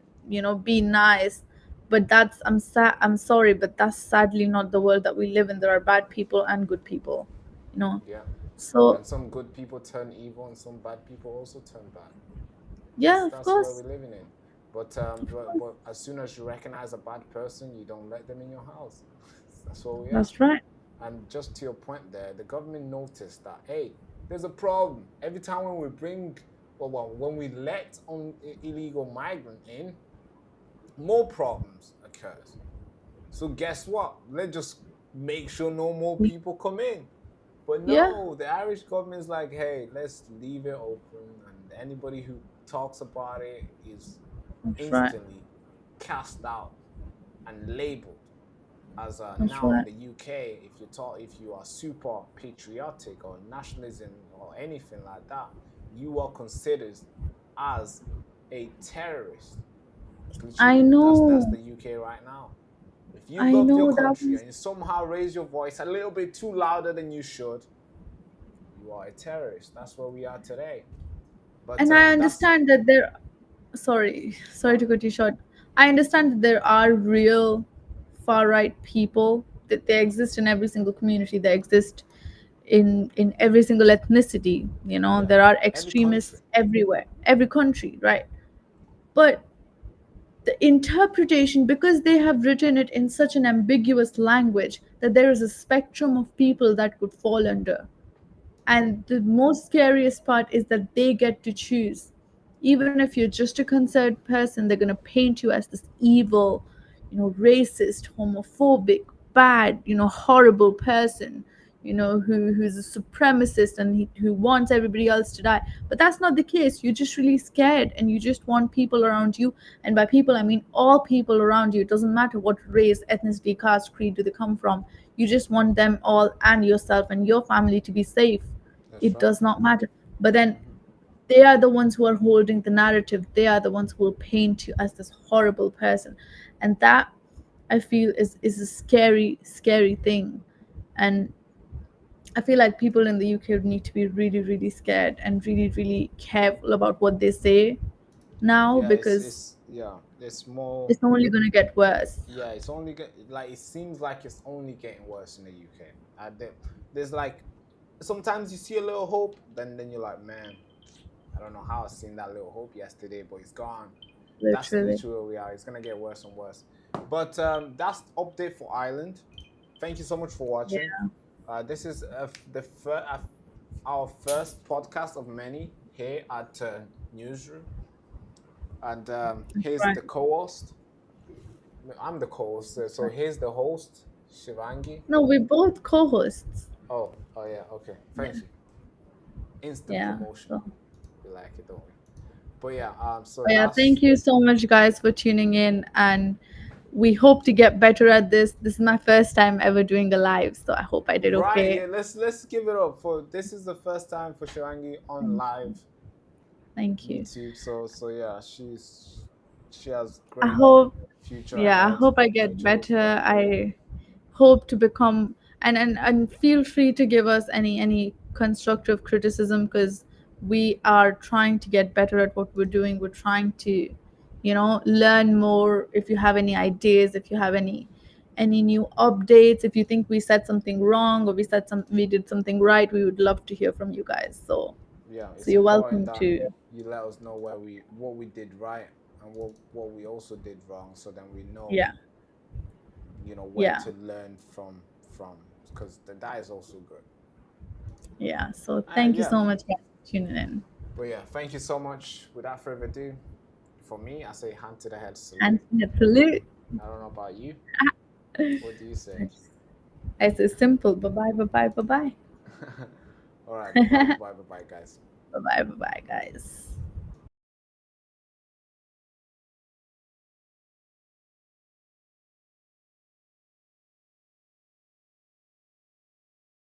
be nice. But I'm sorry, but that's sadly not the world that we live in. There are bad people and good people, Yeah. So and some good people turn evil, and some bad people also turn bad. Yeah, that's of course. what we're living in. But as soon as you recognize a bad person, you don't let them in your house. That's what we are. That's right. And just to your point there, the government noticed that, hey, there's a problem. Every time when we when we let illegal migrant in, more problems occurs. So guess what? Let's just make sure no more people come in. But no, the Irish government is like, hey, let's leave it open, and anybody who talks about it is instantly cast out and labeled as now in the UK. If you are super patriotic or nationalism or anything like that, you are considered as a terrorist. I know. That's the UK right now. If you love your country and you somehow raise your voice a little bit too louder than you should, you are a terrorist. That's where we are today. But and I understand that sorry to cut you short. I understand that there are real far right people, that they exist in every single community, they exist in every single ethnicity, Yeah. there are Every country. extremists everywhere, every country, right? But the interpretation, because they have written it in such an ambiguous language, that there is a spectrum of people that could fall under. And the most scariest part is that they get to choose. Even if you're just a concerned person, they're going to paint you as this evil, racist, homophobic, bad, horrible person, who's a supremacist and who wants everybody else to die. But that's not the case. You're just really scared and you just want people around you. And by people, I mean all people around you. It doesn't matter what race, ethnicity, caste, creed do they come from. You just want them all and yourself and your family to be safe. It does not matter. But then they are the ones who are holding the narrative. They are the ones who will paint you as this horrible person. And that, I feel, is a scary thing. And I feel like people in the UK would need to be really, really scared and really, really careful about what they say now, Yeah, because it's more. it's only going to get worse. Yeah, it's only like it seems like it's only getting worse in the UK. There's like sometimes you see a little hope, then you're like, man, I don't know how I seen that little hope yesterday, but it's gone. That's Literally. literally where we are. It's gonna get worse and worse. But that's the update for Ireland. Thank you so much for watching. This is our first podcast of many here at Newsroom, and here's the co-host. I'm the co-host, so here's the host, Shivangi. No, we're both co-hosts. Oh yeah, okay. Thank you. Instant promotion. So. We like it, don't we? But yeah, so thank you so much, guys, for tuning in, and we hope to get better at this. This is my first time ever doing a live, so I hope I did okay. Right, yeah, let's give it up for this is the first time for Shivangi on live. Thank you. YouTube, so yeah, she has great future. Yeah, I hope I get better. I hope to become and feel free to give us any constructive criticism, because we are trying to get better at what we're doing. We're trying to learn more. If you have any ideas, if you have any new updates, if you think we said something wrong or we did something right, we would love to hear from you guys. So so you're welcome to you let us know what we did right and what we also did wrong, so then we know where to learn from, because that is also good. So thank you so much, guys, for tuning in. But yeah, thank you so much. Without further ado, for me, I say hand to the head salute. Hand to the head salute. I don't know about you. What do you say? I say simple. Bye-bye. All right. Bye-bye, guys. Bye-bye, guys.